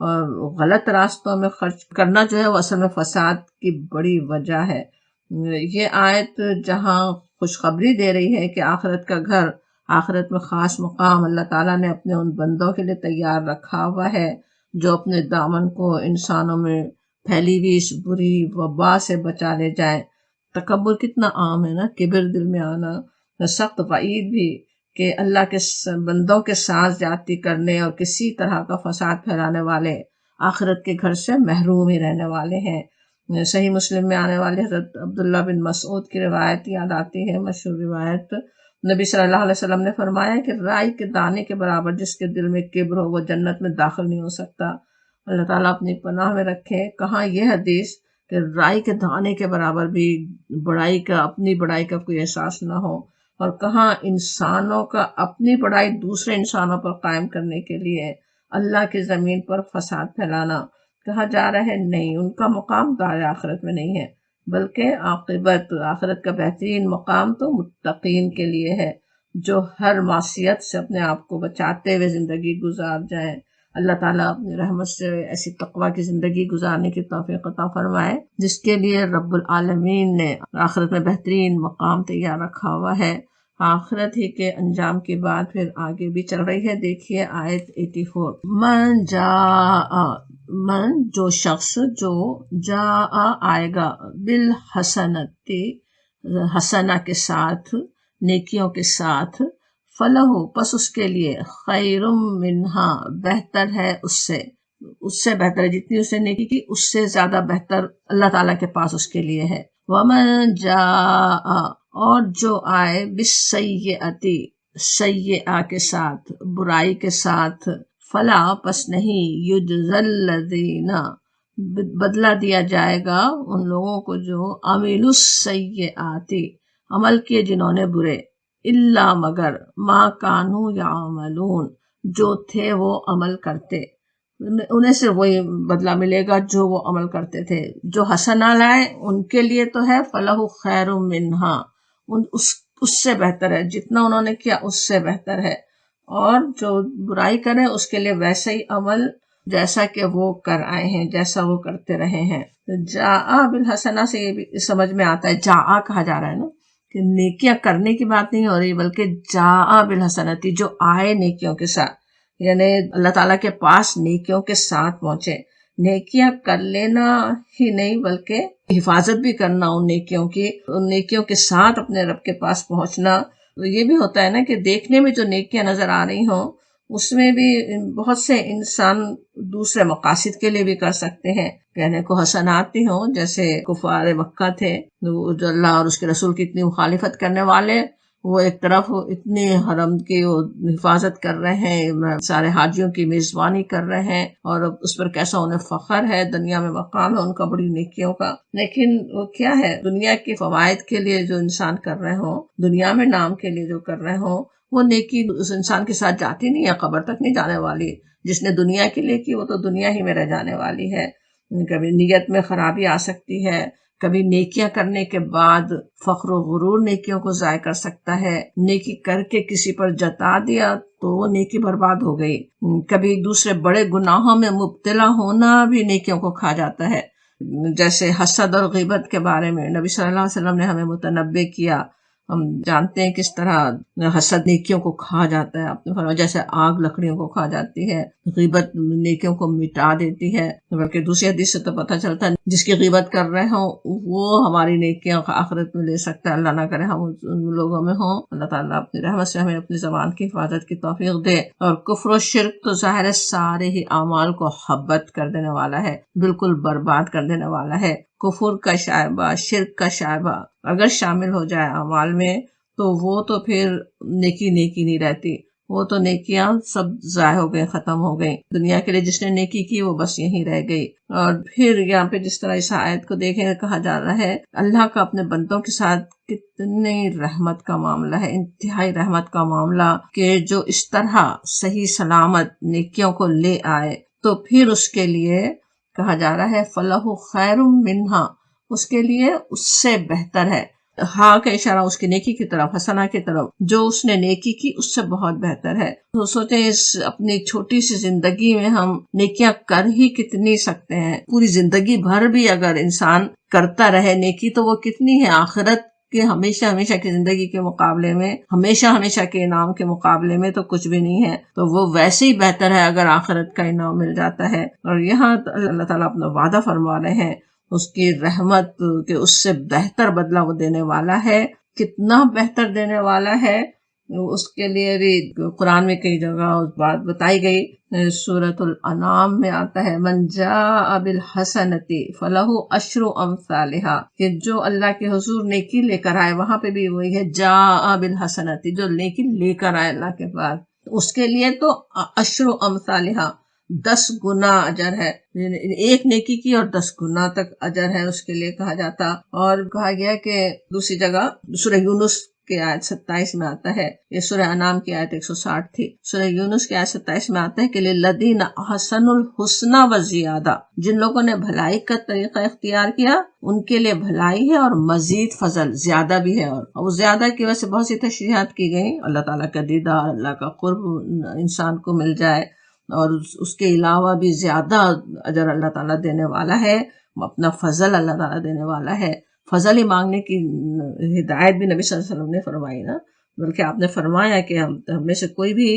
اور غلط راستوں میں خرچ کرنا جو ہے وہ اصل میں فساد کی بڑی وجہ ہے۔ یہ آیت جہاں خوشخبری دے رہی ہے کہ آخرت کا گھر، آخرت میں خاص مقام اللہ تعالیٰ نے اپنے ان بندوں کے لیے تیار رکھا ہوا ہے جو اپنے دامن کو انسانوں میں پھیلی ہوئی اس بری وبا سے بچا لے جائیں۔ تکبر کتنا عام ہے نا، کبر دل میں آنا، سخت وعید بھی کہ اللہ کے بندوں کے ساتھ زیادتی کرنے اور کسی طرح کا فساد پھیلانے والے آخرت کے گھر سے محروم ہی رہنے والے ہیں۔ صحیح مسلم میں آنے والے حضرت عبداللہ بن مسعود کی روایت یاد آتی ہے، مشہور روایت۔ نبی صلی اللہ علیہ وسلم نے فرمایا کہ رائی کے دانے کے برابر جس کے دل میں کبر ہو وہ جنت میں داخل نہیں ہو سکتا۔ اللہ تعالیٰ اپنی پناہ میں رکھے۔ کہاں یہ حدیث کہ رائی کے دانے کے برابر بھی بڑائی کا، اپنی بڑائی کا کوئی احساس نہ ہو، اور کہاں انسانوں کا اپنی بڑائی دوسرے انسانوں پر قائم کرنے کے لیے اللہ کی زمین پر فساد پھیلانا کہا جا رہا ہے نہیں، ان کا مقام دار آخرت میں نہیں ہے، بلکہ عاقبت آخرت کا بہترین مقام تو متقین کے لیے ہے جو ہر معصیت سے اپنے آپ کو بچاتے ہوئے زندگی گزار جائیں۔ اللہ تعالیٰ اپنی رحمت سے ایسی تقوی کی زندگی گزارنے کی توفیق عطا فرمائے جس کے لیے رب العالمین نے آخرت میں بہترین مقام تیار رکھا ہوا ہے۔ آخرت ہی کے انجام کی بات پھر آگے بھی چل رہی ہے، دیکھیے آیت 84۔ من جو شخص جو جاء آئے گا بالحسنتی حسنہ کے ساتھ، نیکیوں کے ساتھ، فلہ پس اس کے لیے خیر منہا بہتر ہے اس سے بہتر ہے، جتنی اس نے نیکی کی اس سے زیادہ بہتر اللہ تعالیٰ کے پاس اس کے لیے ہے۔ ومن جاء اور جو آئے بالسیئتی سیئہ کے ساتھ، برائی کے ساتھ، فلا پس نہیں یجزی الذین بدلہ دیا جائے گا ان لوگوں کو جو عملوا السیئات عمل کیے جنہوں نے برے، الا مگر ما کانوا یعملون جو تھے وہ عمل کرتے، انہیں سے وہی بدلہ ملے گا جو وہ عمل کرتے تھے۔ جو حسنہ لائے ان کے لیے تو ہے فلہ خیر منہا، اس سے بہتر ہے، جتنا انہوں نے کیا اس سے بہتر ہے، اور جو برائی کرے اس کے لیے ویسا ہی عمل جیسا کہ وہ کر آئے ہیں، جیسا وہ کرتے رہے ہیں۔ جاء بالحسنہ سے یہ بھی سمجھ میں آتا ہے، جاء کہا جا رہا ہے نا کہ نیکیاں کرنے کی بات نہیں ہو رہی، بلکہ جاء بالحسنتی جو آئے نیکیوں کے ساتھ، یعنی اللہ تعالیٰ کے پاس نیکیوں کے ساتھ پہنچے۔ نیکیاں کر لینا ہی نہیں بلکہ حفاظت بھی کرنا ان نیکیوں کے ساتھ اپنے رب کے پاس پہنچنا۔ یہ بھی ہوتا ہے نا کہ دیکھنے میں جو نیکیاں نظر آ رہی ہوں اس میں بھی بہت سے انسان دوسرے مقاصد کے لیے بھی کر سکتے ہیں، کہنے کو حسنات بھی ہوں، جیسے کفار مکہ تھے جو اللہ اور اس کے رسول کی اتنی مخالفت کرنے والے، وہ ایک طرف اتنی حرم کی حفاظت کر رہے ہیں، سارے حاجیوں کی میزبانی کر رہے ہیں، اور اس پر کیسا انہیں فخر ہے، دنیا میں مقام ہے ان کا بڑی نیکیوں کا، لیکن وہ کیا ہے، دنیا کے فوائد کے لیے جو انسان کر رہے ہوں، دنیا میں نام کے لیے جو کر رہے ہوں، وہ نیکی اس انسان کے ساتھ جاتی نہیں ہے، قبر تک نہیں جانے والی۔ جس نے دنیا کے لیے کی وہ تو دنیا ہی میں رہ جانے والی ہے۔ کبھی نیت میں خرابی آ سکتی ہے، کبھی نیکیاں کرنے کے بعد فخر و غرور نیکیوں کو ضائع کر سکتا ہے، نیکی کر کے کسی پر جتا دیا تو وہ نیکی برباد ہو گئی، کبھی دوسرے بڑے گناہوں میں مبتلا ہونا بھی نیکیوں کو کھا جاتا ہے، جیسے حسد اور غیبت کے بارے میں نبی صلی اللہ علیہ وسلم نے ہمیں متنبہ کیا۔ ہم جانتے ہیں کس طرح حسد نیکیوں کو کھا جاتا ہے، آپ نے فرمایا جیسے آگ لکڑیوں کو کھا جاتی ہے، غیبت نیکیوں کو مٹا دیتی ہے، بلکہ دوسری حدیث سے تو پتہ چلتا ہے جس کی غیبت کر رہے ہوں وہ ہماری نیکیاں آخرت میں لے سکتا ہے، اللہ نہ کرے ہم ان لوگوں میں ہوں۔ اللہ تعالیٰ اپنی رحمت سے ہمیں اپنی زبان کی حفاظت کی توفیق دے۔ اور کفر و شرک تو ظاہر ہے سارے ہی اعمال کو حبت کر دینے والا ہے، بالکل برباد کر دینے والا ہے۔ کفر کا شائبہ، شرک کا شائبہ اگر شامل ہو جائے اعمال میں تو وہ تو پھر نیکی نہیں رہتی، وہ تو نیکیاں سب ضائع ہو گئے، ختم ہو گئی، دنیا کے لیے جس نے نیکی کی وہ بس یہیں رہ گئی۔ اور پھر یہاں پہ جس طرح اس آیت کو دیکھیں کہا جا رہا ہے اللہ کا اپنے بندوں کے ساتھ کتنی رحمت کا معاملہ ہے، انتہائی رحمت کا معاملہ، کہ جو اس طرح صحیح سلامت نیکیوں کو لے آئے تو پھر اس کے لیے کہا جا رہا ہے فَلَهُ خَيْرٌ مِّنْهَا، اس کے لیے اس سے بہتر ہے۔ ہاں کا اشارہ اس کی نیکی کی طرف، حسنہ کی طرف، جو اس نے نیکی کی اس سے بہت بہتر ہے۔ تو سوچیں اس اپنی چھوٹی سی زندگی میں ہم نیکیاں کر ہی کتنی سکتے ہیں، پوری زندگی بھر بھی اگر انسان کرتا رہے نیکی تو وہ کتنی ہے، آخرت کہ ہمیشہ ہمیشہ کی زندگی کے مقابلے میں، ہمیشہ ہمیشہ کے انعام کے مقابلے میں تو کچھ بھی نہیں ہے، تو وہ ویسے ہی بہتر ہے اگر آخرت کا انعام مل جاتا ہے۔ اور یہاں اللہ تعالیٰ اپنا وعدہ فرما رہے ہیں اس کی رحمت کہ اس سے بہتر بدلہ وہ دینے والا ہے، کتنا بہتر دینے والا ہے۔ اس کے لیے بھی قرآن میں کئی جگہ اس بات بتائی گئی، سورۃ الانعام میں آتا ہے من جاء بالحسنۃ فلہ عشر امثالھا، کہ جو اللہ کے حضور نیکی لے کر آئے، وہاں پہ بھی وہی ہے جاء بالحسنۃ، جو نیکی لے کر آئے اللہ کے پاس، اس کے لیے تو عشر امثالھا 10 گنا اجر ہے، ایک نیکی کی اور 10 گنا تک اجر ہے اس کے لیے کہا جاتا۔ اور کہا گیا کہ دوسری جگہ سورہ یونس کی آیت 27 میں آتا ہے، یہ سورہ انعام کی آیت 160 تھی، سورہ یونس کی آیت 27 میں آتا ہے کہ للذین احسنوا الحسنی وزیادہ، جن لوگوں نے بھلائی کا طریقہ اختیار کیا ان کے لیے بھلائی ہے اور مزید فضل زیادہ بھی ہے۔ اور وہ زیادہ کی وجہ سے بہت سی تشریحات کی گئی، اللہ تعالیٰ کا دیدار، اللہ کا قرب انسان کو مل جائے، اور اس کے علاوہ بھی زیادہ اجر اللہ تعالیٰ دینے والا ہے، اپنا فضل اللہ تعالیٰ دینے والا ہے۔ فضل ہی مانگنے کی ہدایت بھی نبی صلی اللہ علیہ وسلم نے فرمائی نا، بلکہ آپ نے فرمایا کہ ہم میں سے کوئی بھی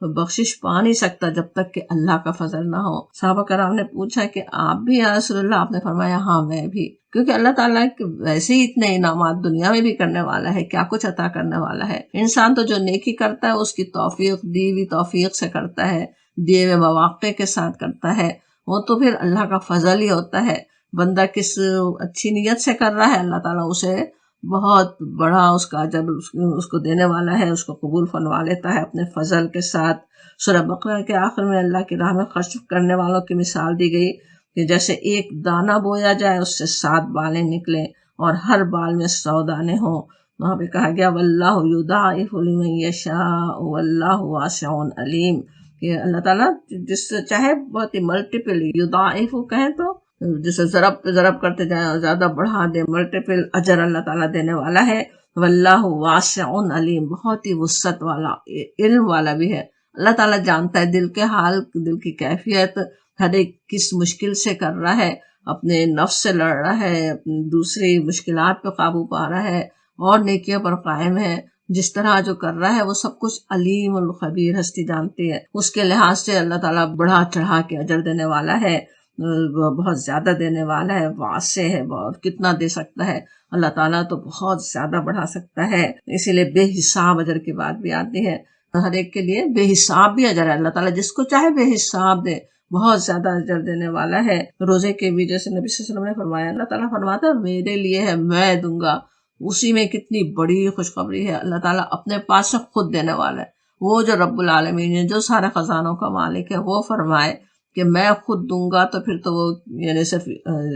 بخشش پا نہیں سکتا جب تک کہ اللہ کا فضل نہ ہو۔ صحابہ کرام نے پوچھا کہ آپ بھی یا رسول اللہ؟ آپ نے فرمایا ہاں میں بھی، کیونکہ اللہ تعالیٰ ویسے ہی اتنے انعامات دنیا میں بھی کرنے والا ہے، کیا کچھ عطا کرنے والا ہے۔ انسان تو جو نیکی کرتا ہے اس کی توفیق دی ہوئی توفیق سے کرتا ہے، دیے ہوئے مواقع کے ساتھ کرتا ہے، وہ تو پھر اللہ کا فضل ہی ہوتا ہے۔ بندہ کس اچھی نیت سے کر رہا ہے اللہ تعالیٰ اسے بہت بڑا اس کا اجر اس کو دینے والا ہے، اس کو قبول فرما لیتا ہے اپنے فضل کے ساتھ۔ سورہ بقرہ کے آخر میں اللہ کی راہ میں خرچ کرنے والوں کی مثال دی گئی کہ جیسے ایک دانہ بویا جائے اس سے 7 بالیں نکلیں اور ہر بال میں 100 دانے ہوں۔ وہاں پہ کہا گیا واللہ یضاعف لمن یشاء واللہ واسع علیم، کہ اللہ تعالیٰ جس سے چاہے بہت ہی ملٹیپل یضاعف کہیں تو جسے ضرب پہ ضرب کرتے جائیں اور زیادہ بڑھا دے، ملٹیپل اجر اللہ تعالیٰ دینے والا ہے۔ واللہ واسع علیم، بہت ہی وسعت والا، علم والا بھی ہے۔ اللہ تعالیٰ جانتا ہے دل کے حال، دل کی کیفیت، ہر ایک کس مشکل سے کر رہا ہے، اپنے نفس سے لڑ رہا ہے، دوسری مشکلات پہ قابو پا رہا ہے اور نیکیوں پر قائم ہے، جس طرح جو کر رہا ہے وہ سب کچھ علیم الخبیر ہستی جانتی ہے۔ اس کے لحاظ سے اللہ تعالیٰ بڑھا چڑھا کے اجر دینے والا ہے، بہت زیادہ دینے والا ہے، واسع ہے، بہت کتنا دے سکتا ہے اللہ تعالیٰ، تو بہت زیادہ بڑھا سکتا ہے۔ اسی لیے بے حساب اجر کی بات بھی آتی ہے، ہر ایک کے لیے بے حساب بھی اجر ہے، اللہ تعالیٰ جس کو چاہے بے حساب دے، بہت زیادہ اجر دینے والا ہے۔ روزے کے بھی جیسے نبی صلی اللہ علیہ وسلم نے فرمایا، اللہ تعالیٰ فرماتا ہے میرے لیے ہے، میں دوں گا، اسی میں کتنی بڑی خوشخبری ہے۔ اللہ تعالیٰ اپنے پاس سے خود دینے والا ہے، وہ جو رب العالمین ہے، جو سارے خزانوں کا مالک ہے، وہ فرمائے کہ میں خود دوں گا، تو پھر تو وہ یعنی صرف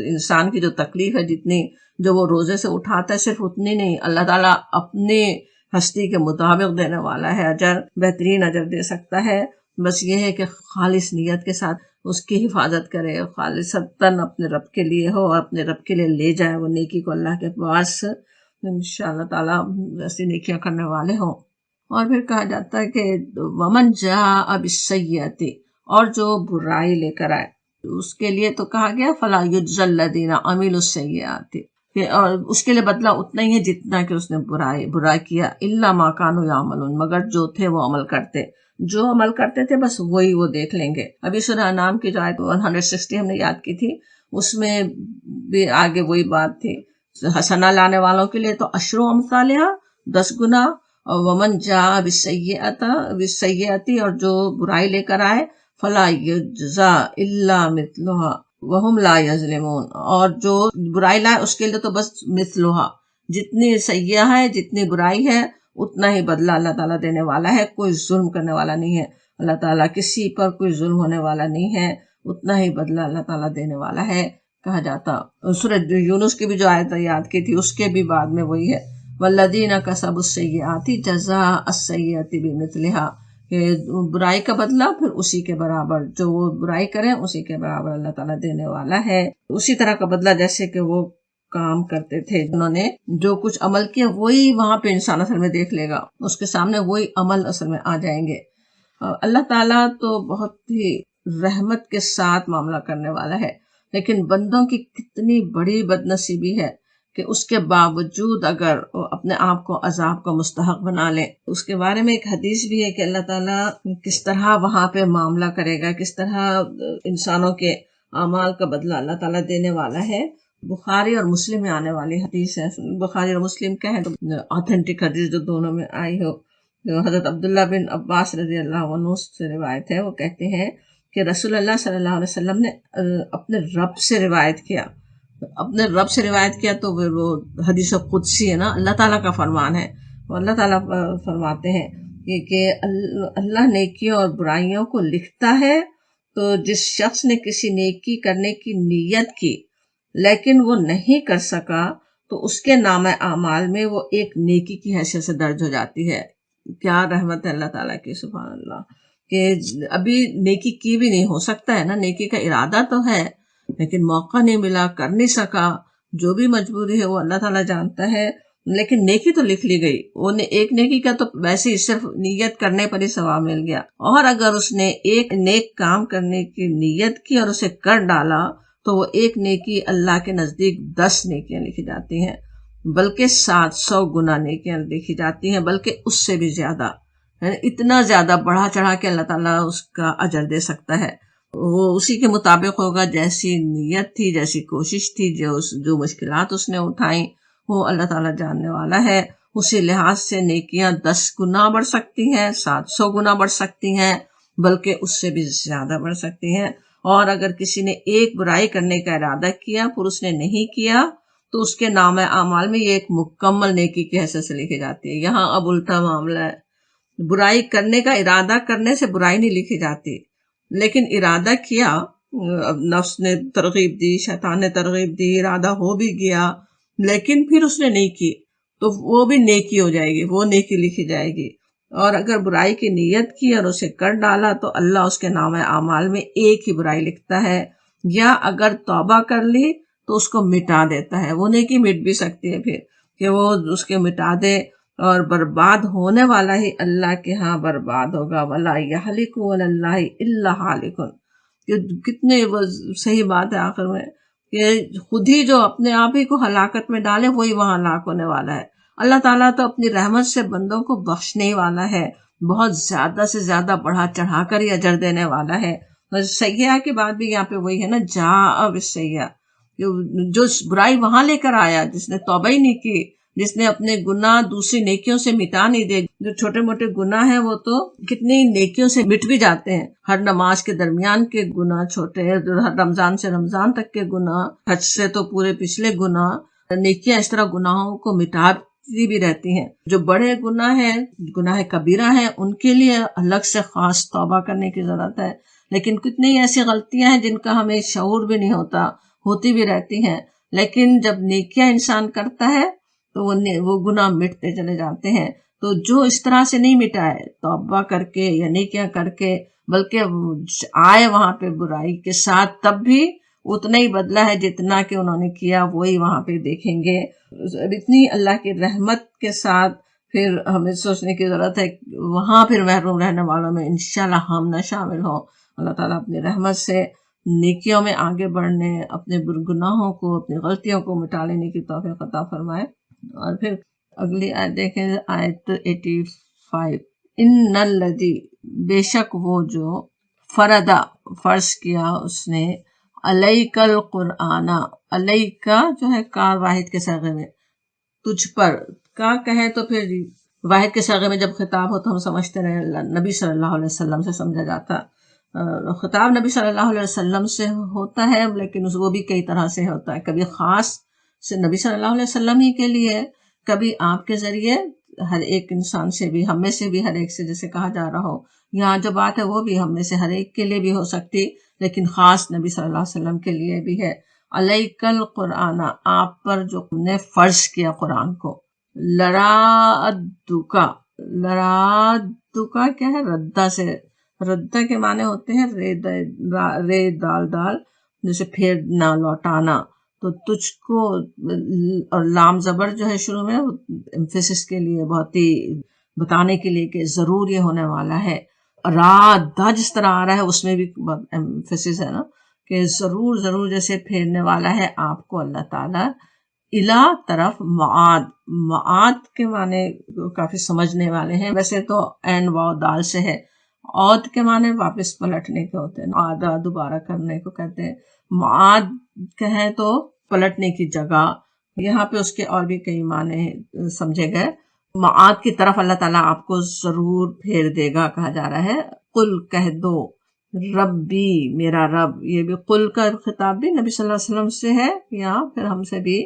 انسان کی جو تکلیف ہے جتنی جو وہ روزے سے اٹھاتا ہے صرف اتنی نہیں، اللہ تعالیٰ اپنی ہستی کے مطابق دینے والا ہے، اجر بہترین اجر دے سکتا ہے۔ بس یہ ہے کہ خالص نیت کے ساتھ اس کی حفاظت کرے، خالصتاً اپنے رب کے لیے ہو اور اپنے رب کے لیے لے جائے وہ نیکی کو اللہ کے پاس، انشاءاللہ تعالیٰ ایسی نیکیاں کرنے والے ہوں۔ اور پھر کہا جاتا ہے کہ ومن جاء بالسیئۃ، اور جو برائی لے کر آئے اس کے لیے تو کہا گیا فلا یجزی الذین عملوا السیئات، اور اس کے لیے بدلہ اتنا ہی ہے جتنا کہ اس نے برائی کیا، الا ما کانوا یعملون، مگر جو تھے وہ عمل کرتے، جو عمل کرتے تھے بس وہی وہ دیکھ لیں گے۔ ابھی سورہ انعام کی جو آیت 160 ہم نے یاد کی تھی، اس میں بھی آگے وہی بات تھی، حسنہ لانے والوں کے لیے تو عشر امثالھا 10 گنا، اور ومن جاء بالسیئۃ، اور جو برائی لے کر آئے فلا یجزا الا مثلھا وہم لا یظلمون، اور جو برائی لائے اس کے لیے تو بس مثلھا، جتنی سیئہ ہے جتنی برائی ہے اتنا ہی بدلہ اللہ تعالیٰ دینے والا ہے، کوئی ظلم کرنے والا نہیں ہے اللہ تعالیٰ، کسی پر کوئی ظلم ہونے والا نہیں ہے، اتنا ہی بدلہ اللہ تعالیٰ دینے والا ہے کہا جاتا۔ سورہ یونس کی بھی جو آیت یاد کی تھی اس کے بھی بعد میں وہی ہے، والذین کسبوا السیئات جزاء السیئۃ بمثلھا، کہ برائی کا بدلہ پھر اسی کے برابر، جو وہ برائی کریں اسی کے برابر اللہ تعالیٰ دینے والا ہے، اسی طرح کا بدلہ جیسے کہ وہ کام کرتے تھے، انہوں نے جو کچھ عمل کیا وہی وہاں پہ انسان اصل میں دیکھ لے گا، اس کے سامنے وہی عمل اصل میں آ جائیں گے۔ اللہ تعالیٰ تو بہت ہی رحمت کے ساتھ معاملہ کرنے والا ہے، لیکن بندوں کی کتنی بڑی بد نصیبی ہے کہ اس کے باوجود اگر وہ اپنے آپ کو عذاب کا مستحق بنا لے۔ اس کے بارے میں ایک حدیث بھی ہے کہ اللہ تعالیٰ کس طرح وہاں پہ معاملہ کرے گا، کس طرح انسانوں کے اعمال کا بدلہ اللہ تعالیٰ دینے والا ہے۔ بخاری اور مسلم میں آنے والی حدیث ہے۔ بخاری اور مسلم کا ہے تو آتھینٹک حدیث جو دونوں میں آئی ہو، جو حضرت عبداللہ بن عباس رضی اللہ عنہ سے روایت ہے، وہ کہتے ہیں کہ رسول اللہ صلی اللہ علیہ وسلم نے اپنے رب سے روایت کیا، تو وہ حدیث قدسی ہے نا، اللہ تعالیٰ کا فرمان ہے۔ وہ اللہ تعالیٰ فرماتے ہیں کہ اللہ نیکیوں اور برائیوں کو لکھتا ہے، تو جس شخص نے کسی نیکی کرنے کی نیت کی لیکن وہ نہیں کر سکا تو اس کے نام اعمال میں وہ ایک نیکی کی حیثیت سے درج ہو جاتی ہے۔ کیا رحمت ہے اللہ تعالیٰ کی، سبحان اللہ، کہ ابھی نیکی کی بھی نہیں ہو سکتا ہے نا، نیکی کا ارادہ تو ہے لیکن موقع نہیں ملا، کر نہیں سکا، جو بھی مجبوری ہے وہ اللہ تعالیٰ جانتا ہے، لیکن نیکی تو لکھ لی گئی۔ وہ ایک نیکی کا تو ویسے ہی صرف نیت کرنے پر ہی ثواب مل گیا، اور اگر اس نے ایک نیک کام کرنے کی نیت کی اور اسے کر ڈالا تو وہ ایک نیکی اللہ کے نزدیک 10 نیکیاں لکھی جاتی ہیں، بلکہ 700 گنا نیکیاں لکھی جاتی ہیں، بلکہ اس سے بھی زیادہ، اتنا زیادہ بڑھا چڑھا کے اللہ تعالیٰ اس کا اجر دے سکتا ہے۔ وہ اسی کے مطابق ہوگا، جیسی نیت تھی، جیسی کوشش تھی، جو مشکلات اس نے اٹھائیں، وہ اللہ تعالیٰ جاننے والا ہے۔ اسی لحاظ سے نیکیاں 10 گنا بڑھ سکتی ہیں، 700 گنا بڑھ سکتی ہیں، بلکہ اس سے بھی زیادہ بڑھ سکتی ہیں۔ اور اگر کسی نے ایک برائی کرنے کا ارادہ کیا پھر اس نے نہیں کیا تو اس کے نام اعمال میں یہ ایک مکمل نیکی کی حیثیت سے لکھی جاتی ہے۔ یہاں اب الٹا معاملہ ہے، برائی کرنے کا ارادہ کرنے سے برائی نہیں لکھی جاتی، لیکن ارادہ کیا، نفس نے ترغیب دی، شیطان نے ترغیب دی، ارادہ ہو بھی گیا لیکن پھر اس نے نہیں کی تو وہ بھی نیکی ہو جائے گی، وہ نیکی لکھی جائے گی۔ اور اگر برائی کی نیت کی اور اسے کر ڈالا تو اللہ اس کے نام اعمال میں ایک ہی برائی لکھتا ہے، یا اگر توبہ کر لی تو اس کو مٹا دیتا ہے۔ وہ نیکی مٹ بھی سکتی ہے پھر کہ وہ اس کے مٹا دے، اور برباد ہونے والا ہی اللہ کے ہاں برباد ہوگا۔ وَلَا يَحْلِكُ عَلَى اللَّهِ إِلَّا حَالِكٌ، کتنے وہ صحیح بات ہے آخر میں کہ خود ہی جو اپنے آپ ہی کو ہلاکت میں ڈالے وہی وہاں ہلاک ہونے والا ہے۔ اللہ تعالیٰ تو اپنی رحمت سے بندوں کو بخشنے والا ہے، بہت زیادہ سے زیادہ بڑھا چڑھا کر ہی اجر دینے والا ہے۔ سیئہ کی بات بھی یہاں پہ وہی ہے نا، جاء بالسیئہ، جو برائی وہاں لے کر آیا، جس نے توبہ ہی نہیں کی، جس نے اپنے گناہ دوسری نیکیوں سے مٹا نہیں دے۔ جو چھوٹے موٹے گناہ ہیں وہ تو کتنی نیکیوں سے مٹ بھی جاتے ہیں، ہر نماز کے درمیان کے گناہ چھوٹے، ہر رمضان سے رمضان تک کے گناہ، حج سے تو پورے پچھلے گناہ، نیکیاں اس طرح گناہوں کو مٹاتی بھی رہتی ہیں۔ جو بڑے گناہ ہیں، گناہ کبیرہ ہیں، ان کے لیے الگ سے خاص توبہ کرنے کی ضرورت ہے، لیکن کتنی ایسی غلطیاں ہیں جن کا ہمیں شعور بھی نہیں ہوتا، ہوتی بھی رہتی ہیں، لیکن جب نیکیاں انسان کرتا ہے تو وہ گناہ مٹتے چلے جاتے ہیں۔ تو جو اس طرح سے نہیں مٹائے توبہ کر کے یا نیکیاں کر کے، بلکہ آئے وہاں پہ برائی کے ساتھ، تب بھی اتنا ہی بدلہ ہے جتنا کہ انہوں نے کیا وہی وہاں پہ دیکھیں گے۔ اتنی اللہ کی رحمت کے ساتھ پھر ہمیں سوچنے کی ضرورت ہے وہاں پھر محروم رہنے والوں میں انشاءاللہ ہم نہ شامل ہوں۔ اللہ تعالیٰ اپنی رحمت سے نیکیوں میں آگے بڑھنے، اپنے گناہوں کو، اپنی غلطیوں کو مٹا لینے کی توفیق عطا فرمائے۔ اور پھر اگلی آیت دیکھیں، آیت 85، ان الذی، بے شک وہ جو، فردا فرض کیا اس نے، علیک القرآن، علیک جو ہے کار واحد کے صیغے میں، تجھ پر، کا کہیں تو پھر واحد کے صیغے میں جب خطاب ہو تو ہم سمجھتے رہے نبی صلی اللہ علیہ وسلم سے سمجھا جاتا، خطاب نبی صلی اللہ علیہ وسلم سے ہوتا ہے، لیکن وہ بھی کئی طرح سے ہوتا ہے، کبھی خاص سے نبی صلی اللہ علیہ وسلم ہی کے لیے، کبھی آپ کے ذریعے ہر ایک انسان سے بھی، ہم میں سے بھی ہر ایک سے جیسے کہا جا رہا ہو۔ یہاں جو بات ہے وہ بھی ہم میں سے ہر ایک کے لیے بھی ہو سکتی، لیکن خاص نبی صلی اللہ علیہ وسلم کے لیے بھی ہے۔ علیک القرآن، آپ پر جو ہم نے فرض کیا قرآن کو، لرادکا، لرادکا کیا ہے، ردہ سے، ردہ کے معنی ہوتے ہیں رے دال دال، جیسے پھیرنا، لوٹانا، تو تجھ کو، اور لام زبر جو ہے شروع میں ایمفیسس کے لیے، بہت ہی بتانے کے لیے کہ ضرور یہ ہونے والا ہے. رات دا جس طرح آ رہا ہے اس میں بھی ایمفیسس ہے نا، کہ ضرور ضرور جیسے پھیرنے والا ہے آپ کو اللہ تعالیٰ الا طرف معاد. معاد کے معنی کافی سمجھنے والے ہیں، ویسے تو عین واو دال سے ہے. عود کے معنی واپس پلٹنے کے ہوتے ہیں، آدھا دوبارہ کرنے کو کہتے ہیں. معاد کہیں تو پلٹنے کی جگہ. یہاں پہ اس کے اور بھی کئی معنی سمجھے گئے. معاد کی طرف اللہ تعالیٰ آپ کو ضرور پھیر دے گا کہا جا رہا ہے. قل کہہ دو ربی میرا رب. یہ بھی قل کا خطاب بھی نبی صلی اللہ علیہ وسلم سے ہے، یا پھر ہم سے بھی،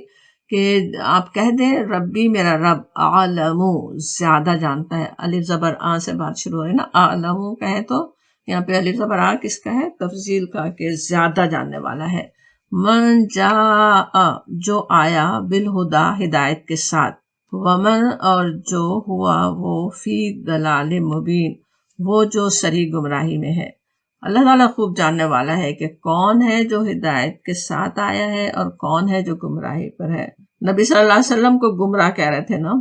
کہ آپ کہہ دیں ربی میرا رب عالم زیادہ جانتا ہے. الف زبر آ سے بات شروع ہو رہی ہے نا، عالم کہیں تو یہاں پہ الف زبر آ کس کا ہے؟ تفضیل کا، کہ زیادہ جاننے والا ہے. من جاء جو آیا بالہدا ہدایت کے ساتھ، ومن اور جو ہوا وہ فی دلال مبین وہ جو سری گمراہی میں ہے. اللہ تعالیٰ خوب جاننے والا ہے کہ کون ہے جو ہدایت کے ساتھ آیا ہے اور کون ہے جو گمراہی پر ہے. نبی صلی اللہ علیہ وسلم کو گمراہ کہہ رہے تھے نا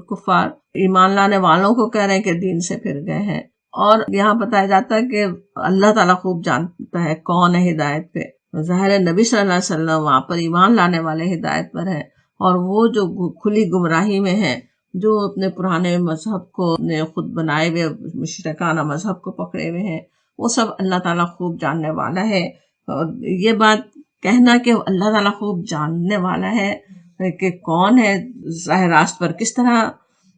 کفار، ایمان لانے والوں کو کہہ رہے ہیں کہ دین سے پھر گئے ہیں. اور یہاں بتایا جاتا ہے کہ اللہ تعالیٰ خوب جانتا ہے کون ہے ہدایت پہ. ظاہر ہے نبی صلی اللہ علیہ وسلم وہاں پر ایمان لانے والے ہدایت پر ہیں، اور وہ جو کھلی گمراہی میں ہیں، جو اپنے پرانے مذہب کو، اپنے خود بنائے ہوئے مشرکانہ مذہب کو پکڑے ہوئے ہیں، وہ سب اللہ تعالیٰ خوب جاننے والا ہے. اور یہ بات کہنا کہ اللہ تعالیٰ خوب جاننے والا ہے کہ کون ہے راہ راست پر، کس طرح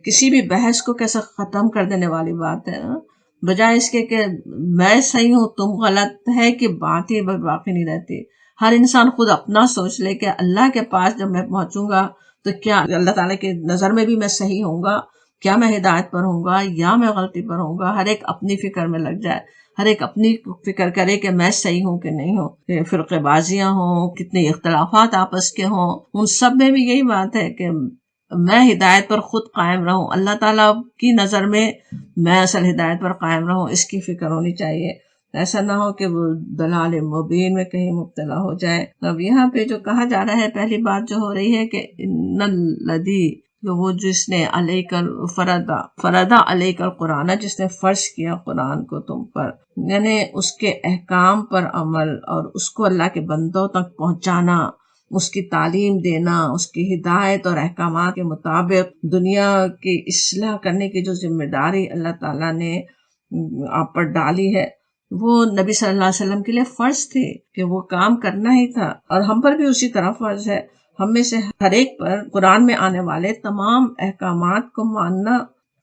کسی بھی بحث کو کیسے ختم کر دینے والی بات ہے، بجائے اس کے کہ میں صحیح ہوں تم غلط، ہے کہ بات ہی باقی نہیں رہتی. ہر انسان خود اپنا سوچ لے کہ اللہ کے پاس جب میں پہنچوں گا تو کیا اللہ تعالیٰ کی نظر میں بھی میں صحیح ہوں گا، کیا میں ہدایت پر ہوں گا یا میں غلطی پر ہوں گا. ہر ایک اپنی فکر میں لگ جائے، ہر ایک اپنی فکر کرے کہ میں صحیح ہوں کہ نہیں ہوں. فرقے بازیاں ہوں، کتنے اختلافات آپس کے ہوں، ان سب میں بھی یہی بات ہے کہ میں ہدایت پر خود قائم رہوں، اللہ تعالیٰ کی نظر میں میں اصل ہدایت پر قائم رہوں، اس کی فکر ہونی چاہیے. ایسا نہ ہو کہ وہ دلال مبین میں کہیں مبتلا ہو جائے. اب یہاں پہ جو کہا جا رہا ہے، پہلی بات جو ہو رہی ہے کہ ان الذی، وہ جس نے علیک فردا علیک القرآن، جس نے فرض کیا قرآن کو تم پر، یعنی اس کے احکام پر عمل اور اس کو اللہ کے بندوں تک پہنچانا، اس کی تعلیم دینا، اس کی ہدایت اور احکامات کے مطابق دنیا کی اصلاح کرنے کی جو ذمہ داری اللہ تعالیٰ نے آپ پر ڈالی ہے، وہ نبی صلی اللہ علیہ وسلم کے لیے فرض تھی کہ وہ کام کرنا ہی تھا، اور ہم پر بھی اسی طرح فرض ہے. ہم میں سے ہر ایک پر قرآن میں آنے والے تمام احکامات کو ماننا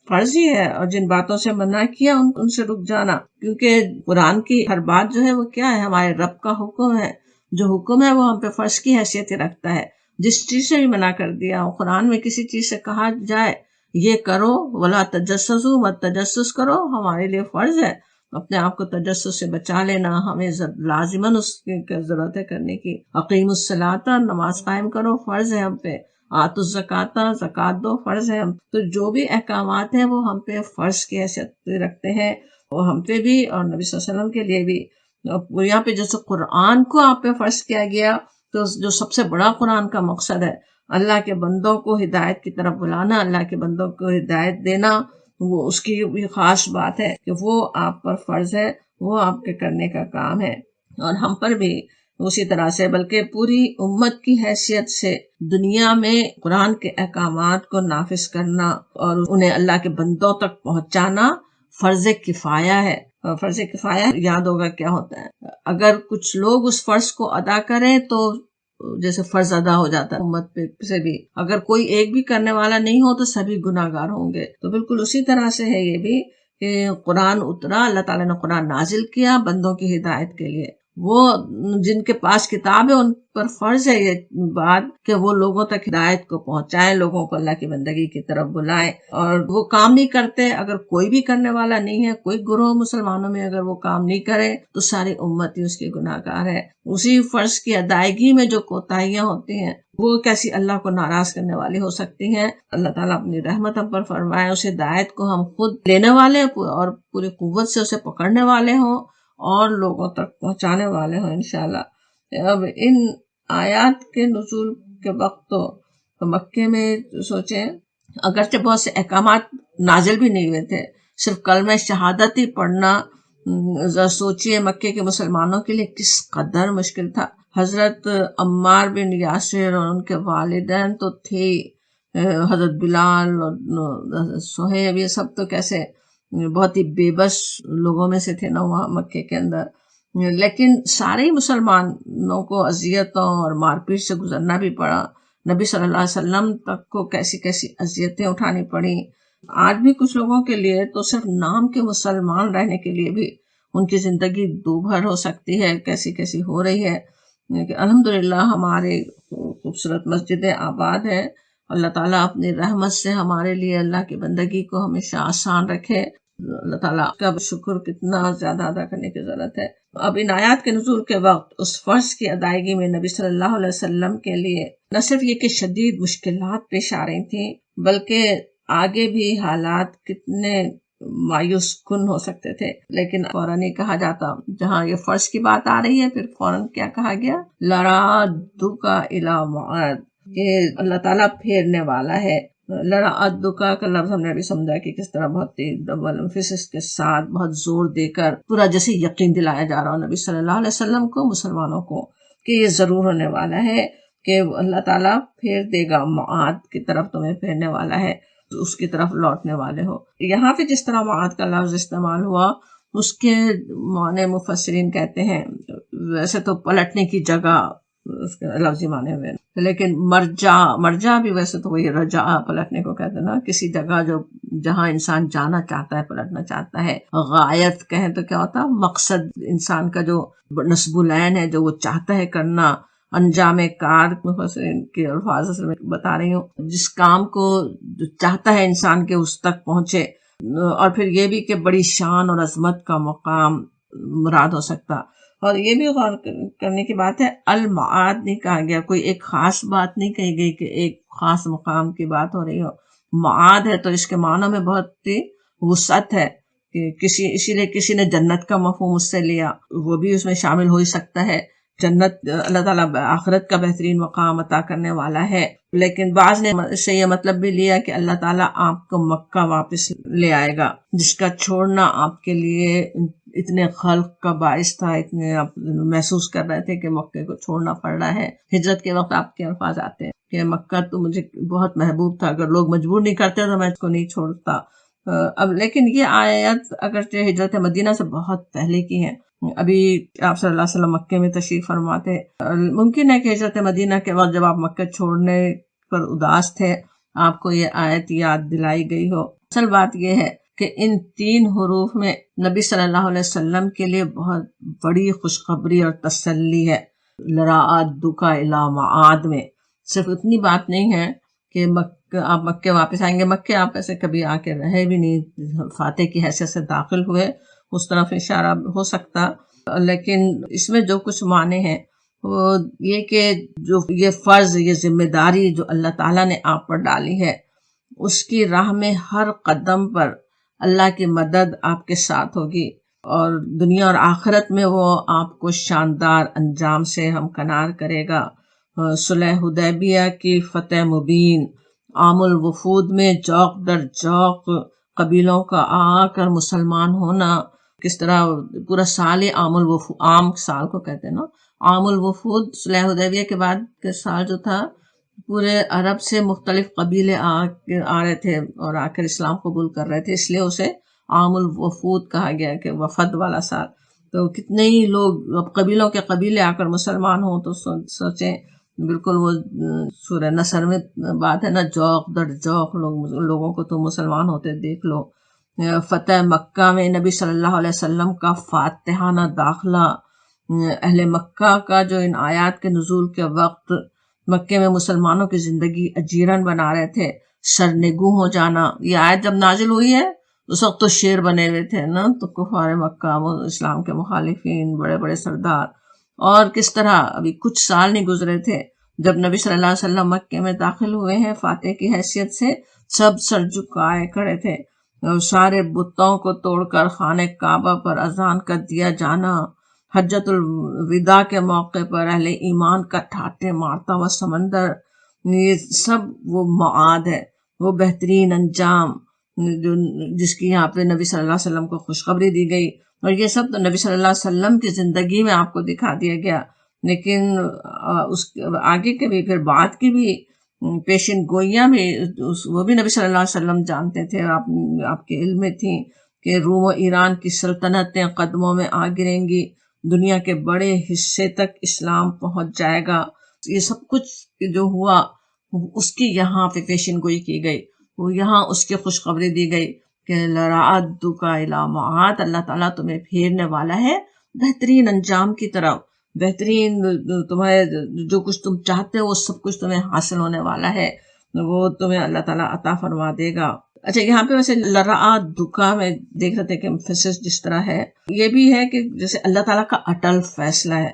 فرض ہی ہے، اور جن باتوں سے منع کیا ان سے رک جانا، کیونکہ قرآن کی ہر بات جو ہے وہ کیا ہے؟ ہمارے رب کا حکم ہے. جو حکم ہے وہ ہم پہ فرض کی حیثیت رکھتا ہے. جس چیز سے بھی منع کر دیا، قرآن میں کسی چیز سے کہا جائے یہ کرو ولا تجسسوا، مت تجسس کرو، ہمارے لیے فرض ہے اپنے آپ کو تجسس سے بچا لینا. ہمیں لازماً اس کی ضرورت ہے کرنے کی. اقیم الصلاۃ، نماز قائم کرو، فرض ہے ہم پہ. آتوا الزکوٰۃ، زکوٰۃ دو، فرض ہے ہم. تو جو بھی احکامات ہیں وہ ہم پہ فرض کی حیثیت رکھتے ہیں، وہ ہم پہ بھی اور نبی صلی اللہ علیہ وسلم کے لیے بھی. یہاں پہ جیسے قرآن کو آپ پہ فرض کیا گیا، تو جو سب سے بڑا قرآن کا مقصد ہے اللہ کے بندوں کو ہدایت کی طرف بلانا، اللہ کے بندوں کو ہدایت دینا، وہ اس کی بھی خاص بات ہے کہ وہ آپ پر فرض ہے، وہ آپ کے کرنے کا کام ہے. اور ہم پر بھی اسی طرح سے، بلکہ پوری امت کی حیثیت سے دنیا میں قرآن کے احکامات کو نافذ کرنا اور انہیں اللہ کے بندوں تک پہنچانا فرض کفایہ ہے. فرض کفایہ یاد ہوگا کیا ہوتا ہے؟ اگر کچھ لوگ اس فرض کو ادا کریں تو جیسے فرض ادا ہو جاتا ہے امت پہ سے بھی. اگر کوئی ایک بھی کرنے والا نہیں ہو تو سبھی گناہ گار ہوں گے. تو بالکل اسی طرح سے ہے یہ بھی کہ قرآن اترا، اللہ تعالیٰ نے قرآن نازل کیا بندوں کی ہدایت کے لیے. وہ جن کے پاس کتاب ہے ان پر فرض ہے یہ بات کہ وہ لوگوں تک ہدایت کو پہنچائیں، لوگوں کو اللہ کی بندگی کی طرف بلائیں. اور وہ کام نہیں کرتے، اگر کوئی بھی کرنے والا نہیں ہے، کوئی گروہ مسلمانوں میں اگر وہ کام نہیں کرے تو ساری امت ہی اس کی گناہ گار ہے. اسی فرض کی ادائیگی میں جو کوتاہیاں ہوتی ہیں وہ کیسی اللہ کو ناراض کرنے والی ہو سکتی ہیں. اللہ تعالیٰ اپنی رحمت ہم پر فرمائے، اس ہدایت کو ہم خود لینے والے اور پوری قوت سے اسے پکڑنے والے ہوں اور لوگوں تک پہنچانے والے ہوں انشاءاللہ. اب ان آیات کے نزول کے وقت تو مکے میں سوچیں اگرچہ بہت سے احکامات نازل بھی نہیں ہوئے تھے، صرف کلمہ شہادت ہی پڑھنا ذرا سوچئے مکے کے مسلمانوں کے لیے کس قدر مشکل تھا۔ حضرت عمار بن یاسر اور ان کے والدین تو تھے، حضرت بلال اور حضرت صہیب، یہ سب تو کیسے بہت ہی بے بس لوگوں میں سے تھے نا وہاں مکے کے اندر، لیکن سارے ہی مسلمانوں کو اذیتوں اور مار پیٹ سے گزرنا بھی پڑا۔ نبی صلی اللہ علیہ وسلم تک کو کیسی کیسی اذیتیں اٹھانی پڑی۔ آج بھی کچھ لوگوں کے لیے تو صرف نام کے مسلمان رہنے کے لیے بھی ان کی زندگی دوبھر ہو سکتی ہے، کیسی کیسی ہو رہی ہے۔ الحمدللہ ہمارے خوبصورت مسجدیں آباد ہے، اللہ تعالیٰ اپنی رحمت سے ہمارے لیے اللہ کی بندگی کو ہمیشہ آسان رکھے۔ اللہ تعالیٰ کا شکر کتنا زیادہ ادا کرنے کی ضرورت ہے۔ اب ان آیات کے نزول کے وقت اس فرض کی ادائیگی میں نبی صلی اللہ علیہ وسلم کے لیے نہ صرف یہ کہ شدید مشکلات پیش آ رہی تھیں، بلکہ آگے بھی حالات کتنے مایوس کن ہو سکتے تھے، لیکن فوراً ہی کہا جاتا، جہاں یہ فرض کی بات آ رہی ہے پھر فوراً کیا کہا گیا، لَرَادُّکَ إِلَىٰ مَعَادٍ، کہ اللہ تعالیٰ پھیرنے والا ہے۔ لَرَادُّکَ کا لفظ ہم نے ابھی سمجھا کہ کس طرح بہت ہی ڈبل ایمفیسس کے ساتھ بہت زور دے کر پورا جیسے یقین دلایا جا رہا ہو نبی صلی اللہ علیہ وسلم کو، مسلمانوں کو، کہ یہ ضرور ہونے والا ہے کہ اللہ تعالیٰ پھیر دے گا، معاد کی طرف تمہیں پھیرنے والا ہے، اس کی طرف لوٹنے والے ہو۔ یہاں پہ جس طرح معاد کا لفظ استعمال ہوا اس کے معنی مفسرین کہتے ہیں، ویسے تو پلٹنے کی جگہ اس کے لفظی معنی ہوئے، لیکن مرجع بھی ویسے تو وہی رجع پلٹنے کو کہتے ہیں نا، کسی جگہ جو جہاں انسان جانا چاہتا ہے، پلٹنا چاہتا ہے۔ غایت کہیں تو کیا ہوتا، مقصد انسان کا جو نصب العین ہے، جو وہ چاہتا ہے کرنا، انجام کار مفسرین کے الفاظ اصل میں بتا رہی ہوں، جس کام کو جو چاہتا ہے انسان کے اس تک پہنچے، اور پھر یہ بھی کہ بڑی شان اور عظمت کا مقام مراد ہو سکتا۔ اور یہ بھی غور کرنے کی بات ہے، المعاد نہیں کہا گیا، کوئی ایک خاص بات نہیں کہی گئی کہ ایک خاص مقام کی بات ہو رہی ہو۔ معاد ہے تو اس کے معنی میں بہت ہی وسعت ہے، کہ اسی لیے کسی نے جنت کا مفہوم اس سے لیا، وہ بھی اس میں شامل ہو ہی سکتا ہے۔ جنت اللہ تعالیٰ آخرت کا بہترین مقام عطا کرنے والا ہے، لیکن بعض نے اس سے یہ مطلب بھی لیا کہ اللہ تعالیٰ آپ کو مکہ واپس لے آئے گا، جس کا چھوڑنا آپ کے لیے اتنے خلق کا باعث تھا، اتنے آپ محسوس کر رہے تھے کہ مکے کو چھوڑنا پڑ رہا ہے۔ ہجرت کے وقت آپ کے الفاظ آتے ہیں کہ مکہ تو مجھے بہت محبوب تھا، اگر لوگ مجبور نہیں کرتے تو میں اس کو نہیں چھوڑتا۔ اب لیکن یہ آیت اگرچہ ہجرت مدینہ سے بہت پہلے کی ہے، ابھی آپ صلی اللہ علیہ وسلم مکے میں تشریف فرما تھے، ممکن ہے کہ ہجرت مدینہ کے وقت جب آپ مکہ چھوڑنے پر اداس تھے آپ کو یہ آیت یاد دلائی گئی ہو۔ اصل بات یہ ہے کہ ان 3 حروف میں نبی صلی اللہ علیہ وسلم کے لیے بہت بڑی خوشخبری اور تسلی ہے۔ لَرَادُّکَ إِلَىٰ مَعَادٍ میں صرف اتنی بات نہیں ہے کہ آپ مکے واپس آئیں گے، مکے آپ ایسے کبھی آ کے رہے بھی نہیں، فاتح کی حیثیت سے داخل ہوئے، اس طرف اشارہ ہو سکتا، لیکن اس میں جو کچھ معنی ہیں وہ یہ کہ جو یہ فرض، یہ ذمہ داری جو اللہ تعالیٰ نے آپ پر ڈالی ہے، اس کی راہ میں ہر قدم پر اللہ کی مدد آپ کے ساتھ ہوگی، اور دنیا اور آخرت میں وہ آپ کو شاندار انجام سے ہمکنار کرے گا۔ صلح حدیبیہ کی فتح مبین، عام الوفود میں جوق در جوق قبیلوں کا آ کر مسلمان ہونا، کس طرح پورا سال عام الوفود، عام سال کو کہتے ہیں نا، عام الوفود صلح حدیبیہ کے بعد کے سال جو تھا، پورے عرب سے مختلف قبیلے آ رہے تھے اور آ کر اسلام قبول کر رہے تھے، اس لیے اسے عام الوفود کہا گیا کہ وفد والا سال۔ تو کتنے ہی لوگ قبیلوں کے قبیلے آ کر مسلمان ہوں تو سوچیں، بالکل وہ سورہ نصر میں بات ہے نا، جوق در جوق لوگوں کو تو مسلمان ہوتے دیکھ لو۔ فتح مکہ میں نبی صلی اللہ علیہ وسلم کا فاتحانہ داخلہ، اہل مکہ کا جو ان آیات کے نزول کے وقت مکے میں مسلمانوں کی زندگی اجیرن بنا رہے تھے، سرنگوں ہو جانا۔ یہ آیت جب نازل ہوئی ہے اس وقت تو شیر بنے ہوئے تھے نا، تو کفار مکہ، اسلام کے مخالفین، بڑے بڑے سردار، اور کس طرح ابھی کچھ سال نہیں گزرے تھے جب نبی صلی اللہ علیہ وسلم مکے میں داخل ہوئے ہیں فاتح کی حیثیت سے، سب سر جھکائے کھڑے تھے، سارے بتوں کو توڑ کر خانہ کعبہ پر اذان کا دیا جانا، حجۃ الوداع کے موقع پر اہل ایمان کا ٹھاٹے مارتا ہوا سمندر، یہ سب وہ معاد ہے، وہ بہترین انجام جو جس کی یہاں پہ نبی صلی اللہ علیہ وسلم کو خوشخبری دی گئی. اور یہ سب تو نبی صلی اللہ علیہ وسلم کی زندگی میں آپ کو دکھا دیا گیا، لیکن اس آگے کے بھی پھر بعد کی بھی پیشن گوئیاں بھی وہ بھی نبی صلی اللہ علیہ وسلم جانتے تھے، آپ کے علم میں تھیں کہ روم و ایران کی سلطنتیں قدموں میں آ گریں گی، دنیا کے بڑے حصے تک اسلام پہنچ جائے گا. یہ سب کچھ جو ہوا اس کی یہاں پہ پیشن گوئی کی گئی، وہ یہاں اس کی خوشخبری دی گئی کہ لَرَعَدُّكَ إِلَىٰ مَعَادٍ، اللہ تعالیٰ تمہیں پھیرنے والا ہے بہترین انجام کی طرف، بہترین تمہیں جو کچھ تم چاہتے ہو وہ سب کچھ تمہیں حاصل ہونے والا ہے، وہ تمہیں اللہ تعالیٰ عطا فرما دے گا. اچھا یہاں پہ ویسے لَرَعَدُّكَ میں دیکھ رہے تھے کہ emphasis جس طرح ہے یہ بھی ہے کہ جیسے اللہ تعالیٰ کا اٹل فیصلہ ہے،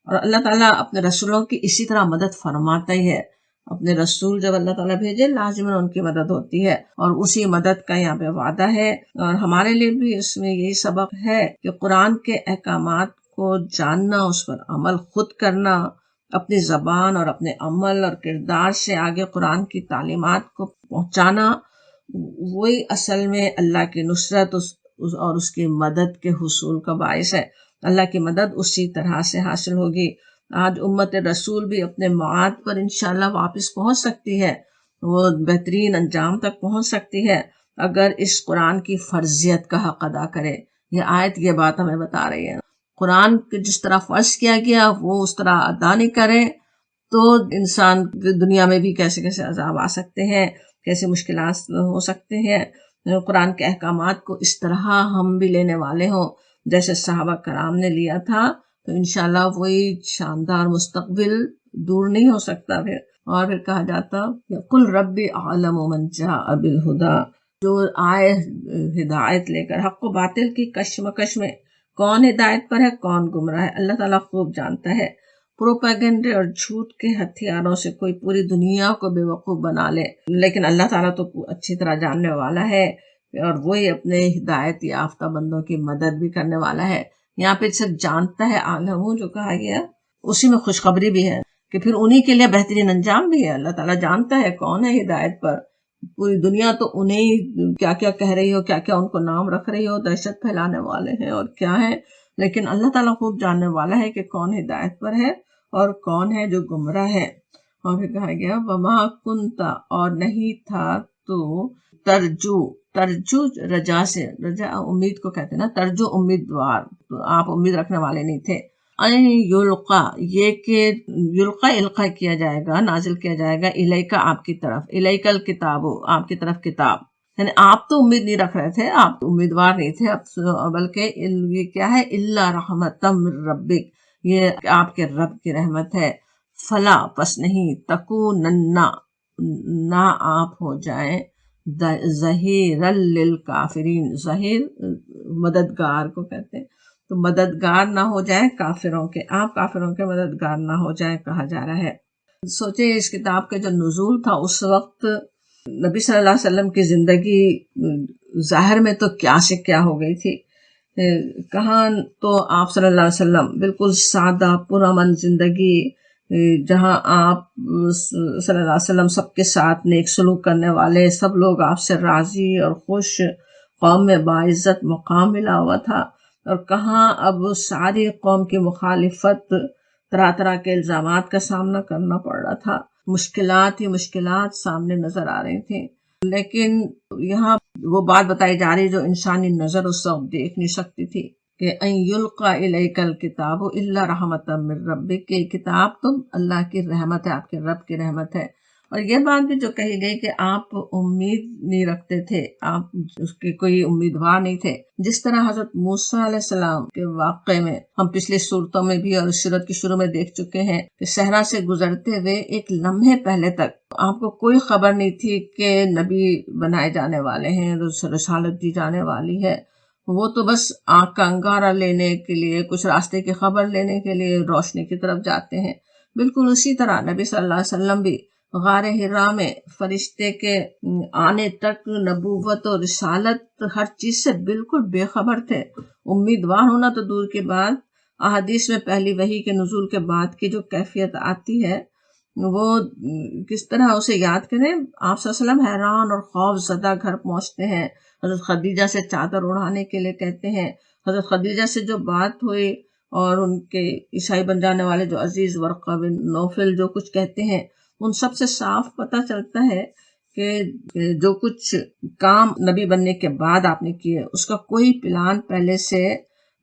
اور اللہ تعالیٰ اپنے رسولوں کی اسی طرح مدد فرماتا ہی ہے. اپنے رسول جب اللہ تعالیٰ بھیجے لازماً ان کی مدد ہوتی ہے، اور اسی مدد کا یہاں پہ وعدہ ہے. اور ہمارے لیے بھی اس میں یہی سبق ہے کہ قرآن کے احکامات کو جاننا، اس پر عمل خود کرنا، اپنی زبان اور اپنے عمل اور کردار سے آگے قرآن کی تعلیمات کو پہنچانا، وہی اصل میں اللہ کی نصرت اور اس کی مدد کے حصول کا باعث ہے. اللہ کی مدد اسی طرح سے حاصل ہوگی. آج امت رسول بھی اپنے معاد پر انشاءاللہ واپس پہنچ سکتی ہے، وہ بہترین انجام تک پہنچ سکتی ہے اگر اس قرآن کی فرضیت کا حق ادا کرے. یہ آیت یہ بات ہمیں بتا رہی ہے، قرآن جس طرح فرض کیا گیا وہ اس طرح ادا نہیں کرے تو انسان دنیا میں بھی کیسے کیسے عذاب آ سکتے ہیں، کیسے مشکلات ہو سکتے ہیں. قرآن کے احکامات کو اس طرح ہم بھی لینے والے ہوں جیسے صحابہ کرام نے لیا تھا تو انشاءاللہ وہی شاندار مستقبل دور نہیں ہو سکتا. اور پھر کہا جاتا قل ربی اعلم من جاء بالہدی، جو آئے ہدایت لے کر حق و باطل کی کشمکش میں، کون ہدایت پر ہے کون گمراہ ہے اللہ تعالیٰ خوب جانتا ہے. پروپیگنڈے اور جھوٹ کے ہتھیاروں سے کوئی پوری دنیا کو بے وقوف بنا لے، لیکن اللہ تعالیٰ تو اچھی طرح جاننے والا ہے، اور وہی اپنے ہدایت یافتہ بندوں کی مدد بھی کرنے والا ہے. یہاں پہ صرف جانتا ہے عالم جو کہا گیا اسی میں خوشخبری بھی ہے کہ پھر انہی کے لیے بہترین انجام بھی ہے. اللہ تعالیٰ جانتا ہے کون ہے ہدایت پر، پوری دنیا تو انہیں کیا کیا کہہ رہی ہو، کیا کیا ان کو نام رکھ رہی ہو، دہشت پھیلانے والے ہیں اور کیا ہے، لیکن اللہ تعالیٰ خوب جاننے والا ہے کہ کون ہدایت پر ہے اور کون ہے جو گمراہ ہے. اور پھر کہا گیا وما کنتا، اور نہیں تھا تو ترجو رجا سے، رجا امید کو کہتے ہیں نا، ترجو امیدوار، تو آپ امید رکھنے والے نہیں تھے. یلقا، یہ کہ یلقا القا کیا جائے گا، نازل کیا جائے گا، الیکا آپ کی طرف، الیکا الکتاب آپ کی طرف کتاب، یعنی آپ تو امید نہیں رکھ رہے تھے، آپ امیدوار نہیں تھے، بلکہ یہ کیا ہے الا رحمتا من ربک، یہ آپ کے رب کی رحمت ہے. فلا پس نہیں، تکونن نہ آپ ہو جائیں ظہیرا للکافرین، ظہیر مددگار کو کہتے ہیں، تو مددگار نہ ہو جائیں کافروں کے، آپ کافروں کے مددگار نہ ہو جائیں کہا جا رہا ہے. سوچے اس کتاب کا جو نزول تھا اس وقت نبی صلی اللہ علیہ وسلم کی زندگی ظاہر میں تو کیا سے کیا ہو گئی تھی. کہاں تو آپ صلی اللہ علیہ وسلم بالکل سادہ پرامن زندگی، جہاں آپ صلی اللہ علیہ وسلم سب کے ساتھ نیک سلوک کرنے والے، سب لوگ آپ سے راضی اور خوش، قوم میں باعزت مقام ملا ہوا تھا. اور کہاں اب ساری قوم کی مخالفت، طرح طرح کے الزامات کا سامنا کرنا پڑ رہا تھا، مشکلات ہی مشکلات سامنے نظر آ رہی تھیں. لیکن یہاں وہ بات بتائی جا رہی جو انسانی نظر اس وقت دیکھ نہیں سکتی تھی کہ ان یلقا الیک الکتاب الا رحمتا من ربک، کہ کتاب تم اللہ کی رحمت ہے، آپ کے رب کی رحمت ہے. اور یہ بات بھی جو کہی گئی کہ آپ امید نہیں رکھتے تھے، آپ اس کے کوئی امیدوار نہیں تھے، جس طرح حضرت موسیٰ علیہ السلام کے واقعے میں ہم پچھلی صورتوں میں بھی اور سورت کی شروع میں دیکھ چکے ہیں کہ صحرا سے گزرتے ہوئے ایک لمحے پہلے تک آپ کو کوئی خبر نہیں تھی کہ نبی بنائے جانے والے ہیں، رسالت دی جانے والی ہے. وہ تو بس آنکھ کا انگارہ لینے کے لیے، کچھ راستے کی خبر لینے کے لیے روشنی کی طرف جاتے ہیں. بالکل اسی طرح نبی صلی اللہ علیہ وسلم بھی غار حرا میں فرشتے کے آنے تک نبوت اور رسالت ہر چیز سے بالکل بے خبر تھے. امیدوار ہونا تو دور کی بات، احادیث میں پہلی وحی کے نزول کے بعد کی جو کیفیت آتی ہے وہ کس طرح اسے یاد کریں. آپ صلی اللہ علیہ وسلم حیران اور خوف زدہ گھر پہنچتے ہیں. حضرت خدیجہ سے چادر اڑانے کے لیے کہتے ہیں. حضرت خدیجہ سے جو بات ہوئی اور ان کے عیسائی بن جانے والے جو عزیز ورقہ بن نوفل جو کچھ کہتے ہیں، ان سب سے صاف پتہ چلتا ہے کہ جو کچھ کام نبی بننے کے بعد آپ نے کیے اس کا کوئی پلان پہلے سے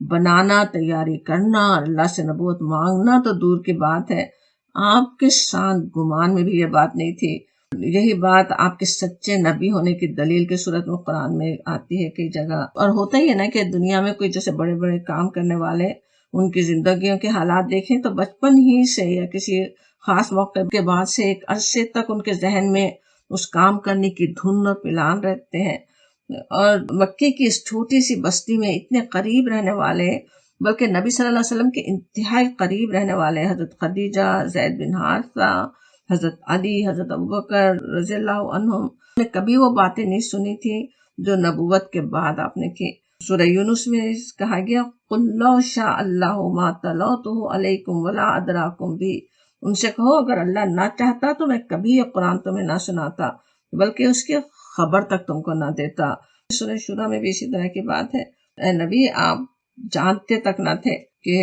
بنانا، تیاری کرنا، اللہ سے نبوت مانگنا تو دور کی بات ہے. آپ کے شان گمان میں بھی یہ بات نہیں تھی. یہی بات آپ کے سچے نبی ہونے کی دلیل کے صورت میں قرآن میں آتی ہے کئی جگہ. اور ہوتا ہی ہے نا کہ دنیا میں کوئی جیسے بڑے بڑے کام کرنے والے ان کی زندگیوں کے حالات دیکھیں تو بچپن ہی سے یا کسی خاص موقع کے بعد سے ایک عرصے تک ان کے ذہن میں اس کام کرنے کی دھن اور پلان رہتے ہیں. اور مکے کی اس چھوٹی سی بستی میں اتنے قریب رہنے والے، بلکہ نبی صلی اللہ علیہ وسلم کے انتہائی قریب رہنے والے حضرت خدیجہ، زید بن حارثہ، حضرت علی، حضرت ابوبکر رضی اللہ عنہم نے کبھی وہ باتیں نہیں سنی تھی جو نبوت کے بعد آپ نے کی. سورہ یونس میں کہا گیا قُلْ لَوْ شَاءَ اللَّهُ مَا تَلَوْتُهُ عَلَيْكُمْ وَلَا أَدْرَاكُمْ بِهِ. ان سے کہو اگر اللہ نہ چاہتا تو میں کبھی یہ قرآن تمہیں نہ سناتا، بلکہ اس کی خبر تک تم کو نہ دیتا. سورہ شورى میں بھی اسی طرح کی بات ہے. اے نبی آپ جانتے تک نہ تھے کہ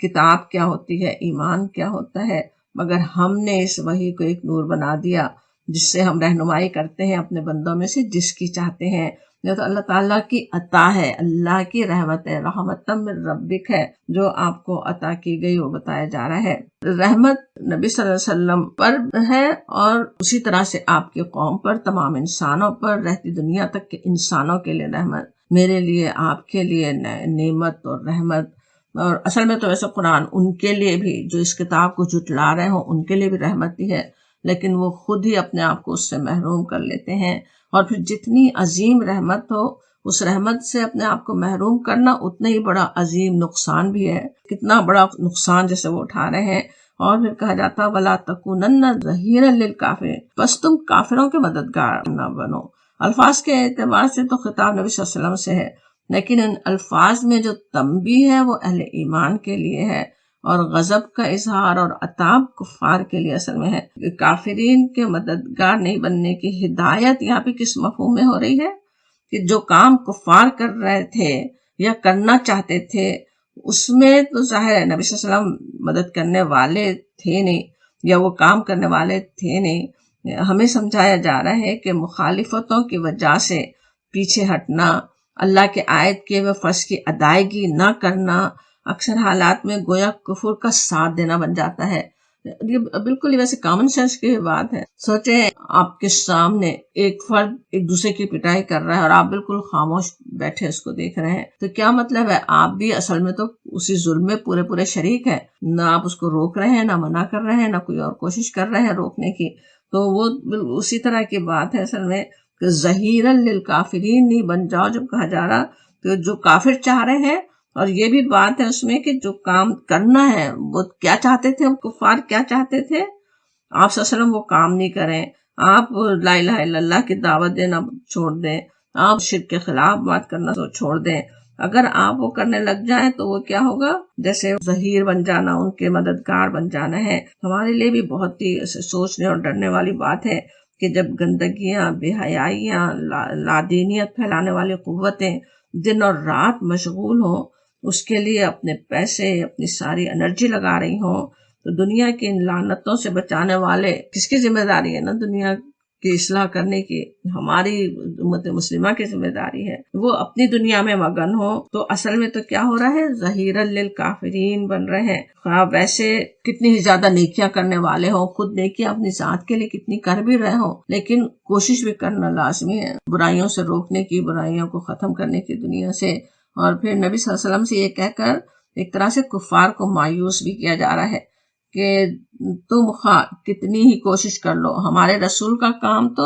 کتاب کیا ہوتی ہے، ایمان کیا ہوتا ہے، مگر ہم نے اس وحی کو ایک نور بنا دیا جس سے ہم رہنمائی کرتے ہیں اپنے بندوں میں سے جس کی چاہتے ہیں. یہ تو اللہ تعالیٰ کی عطا ہے، اللہ کی رحمت ہے. رحمت من ربک ہے جو آپ کو عطا کی گئی، وہ بتایا جا رہا ہے. رحمت نبی صلی اللہ علیہ وسلم پر ہے اور اسی طرح سے آپ کی قوم پر، تمام انسانوں پر، رہتی دنیا تک کے انسانوں کے لیے رحمت. میرے لیے، آپ کے لیے نعمت اور رحمت. اور اصل میں تو ویسے قرآن ان کے لیے بھی جو اس کتاب کو جھٹلا رہے ہوں ان کے لیے بھی رحمت ہی ہے، لیکن وہ خود ہی اپنے آپ کو اس سے محروم کر لیتے ہیں. اور پھر جتنی عظیم رحمت ہو اس رحمت سے اپنے آپ کو محروم کرنا اتنا ہی بڑا عظیم نقصان بھی ہے. کتنا بڑا نقصان جیسے وہ اٹھا رہے ہیں. اور پھر کہا جاتا وَلَا تَكُونَنَّ ظَهِيرًا لِلْكَافِرِينَ، بس تم کافروں کے مددگار نہ بنو. الفاظ کے اعتبار سے تو خطاب نبی صلی اللہ علیہ وسلم سے ہے، لیکن ان الفاظ میں جو تنبیہ ہے وہ اہل ایمان کے لیے ہے اور غضب کا اظہار اور عتاب کفار کے لیے اصل میں ہے. کافرین کے مددگار نہیں بننے کی ہدایت یہاں پہ کس مفہوم میں ہو رہی ہے کہ جو کام کفار کر رہے تھے یا کرنا چاہتے تھے اس میں تو ظاہر ہے نبی صلی اللہ علیہ وسلم مدد کرنے والے تھے نہیں یا وہ کام کرنے والے تھے نہیں. ہمیں سمجھایا جا رہا ہے کہ مخالفتوں کی وجہ سے پیچھے ہٹنا، اللہ کے عائد کیے ہوئے فرض کی ادائیگی نہ کرنا اکثر حالات میں گویا کفر کا ساتھ دینا بن جاتا ہے. یہ بالکل ویسے کامن سینس کی بات ہے. سوچیں آپ کے سامنے ایک فرد ایک دوسرے کی پٹائی کر رہا ہے اور آپ بالکل خاموش بیٹھے اس کو دیکھ رہے ہیں، تو کیا مطلب ہے؟ آپ بھی اصل میں تو اسی ظلم میں پورے شریک ہیں. نہ آپ اس کو روک رہے ہیں، نہ منع کر رہے ہیں، نہ کوئی اور کوشش کر رہے ہیں روکنے کی. تو وہ اسی طرح کی بات ہے اصل میں کہ ظہیرا للکافرین نہیں بن جاؤ جب کہا جا رہا، تو جو کافر چاہ رہے ہیں. اور یہ بھی بات ہے اس میں کہ جو کام کرنا ہے وہ کیا چاہتے تھے، کفار کیا چاہتے تھے؟ آپ صلی اللہ علیہ وسلم وہ کام نہیں کریں، آپ لا الہ الا اللہ کی دعوت دینا چھوڑ دیں، آپ شرک کے خلاف بات کرنا چھوڑ دیں. اگر آپ وہ کرنے لگ جائیں تو وہ کیا ہوگا؟ جیسے ظہیر بن جانا، ان کے مددگار بن جانا ہے. ہمارے لیے بھی بہت ہی سوچنے اور ڈرنے والی بات ہے کہ جب گندگیاں، بے حیائیاں، لادینیت پھیلانے والی قوتیں دن اور رات مشغول ہوں، اس کے لیے اپنے پیسے، اپنی ساری انرجی لگا رہی ہوں، تو دنیا کی ان لعنتوں سے بچانے والے کس کی ذمہ داری ہے؟ نا دنیا کی اصلاح کرنے کی ہماری امت مسلمہ کی ذمہ داری ہے. وہ اپنی دنیا میں مگن ہو تو اصل میں تو کیا ہو رہا ہے؟ ظہیرا للکافرین بن رہے ہیں. خواہ ویسے کتنی ہی زیادہ نیکیاں کرنے والے ہوں، خود نیکیاں اپنی ذات کے لیے کتنی کر بھی رہے ہوں، لیکن کوشش بھی کرنا لازمی ہے برائیوں سے روکنے کی، برائیوں کو ختم کرنے کی دنیا سے. اور پھر نبی صلی اللہ علیہ وسلم سے یہ کہہ کر ایک طرح سے کفار کو مایوس بھی کیا جا رہا ہے کہ تم کتنی ہی کوشش کر لو، ہمارے رسول کا کام تو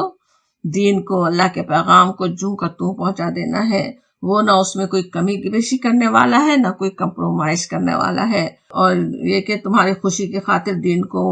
دین کو، اللہ کے پیغام کو جوں کا توں پہنچا دینا ہے. وہ نہ اس میں کوئی کمی بیشی کرنے والا ہے، نہ کوئی کمپرومائز کرنے والا ہے. اور یہ کہ تمہاری خوشی کی خاطر دین کو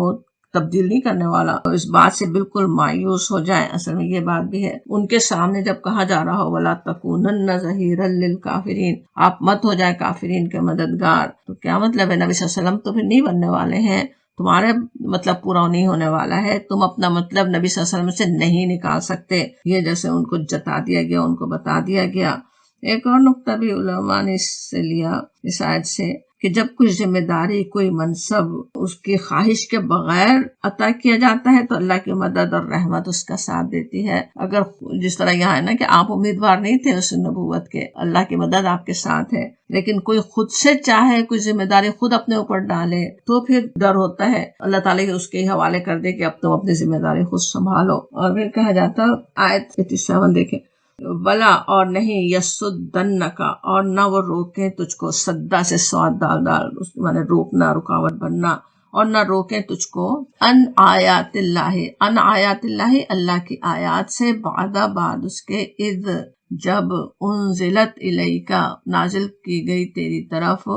تبدیل نہیں کرنے والا. تو اس بات سے بالکل مایوس ہو جائیں. اصل میں یہ بات بھی ہے ان کے سامنے جب کہا جا رہا ہو وَلَا تَكُونَنَّ ظَهِيرًا لِلْكَافِرِينَ، آپ مت ہو جائے کافرین کے مددگار. تو کیا مطلب ہے؟ نبی صلی اللہ علیہ وسلم تو پھر نہیں بننے والے ہیں، تمہارے مطلب پورا نہیں ہونے والا ہے، تم اپنا مطلب نبی صلی اللہ علیہ وسلم سے نہیں نکال سکتے. یہ جیسے ان کو جتا دیا گیا، ان کو بتا دیا گیا. ایک اور نقطہ بھی علماء نے اس سے لیا اس آیت سے کہ جب کوئی ذمہ داری، کوئی منصب اس کی خواہش کے بغیر عطا کیا جاتا ہے تو اللہ کی مدد اور رحمت اس کا ساتھ دیتی ہے. اگر جس طرح یہاں ہے نا کہ آپ امیدوار نہیں تھے اس نبوت کے، اللہ کی مدد آپ کے ساتھ ہے، لیکن کوئی خود سے چاہے کوئی ذمہ داری خود اپنے اوپر ڈالے تو پھر ڈر ہوتا ہے. اللہ تعالیٰ اس کے حوالے کر دے کہ اب تم اپنی ذمہ داری خود سنبھالو. اور پھر کہا جاتا آیت 87 دیکھیں، ولا اور نہیں یسدنک اور نہ وہ روکیں تجھ کو، سدا سے سواد ڈال اس معنی روکنا، رکاوٹ بننا، اور نہ روکیں تجھ کو ان آیات اللہ، ان آیات اللہ اللہ کی آیات سے، بعد اس کے اذ جب انزلت الیک نازل کی گئی تیری طرف،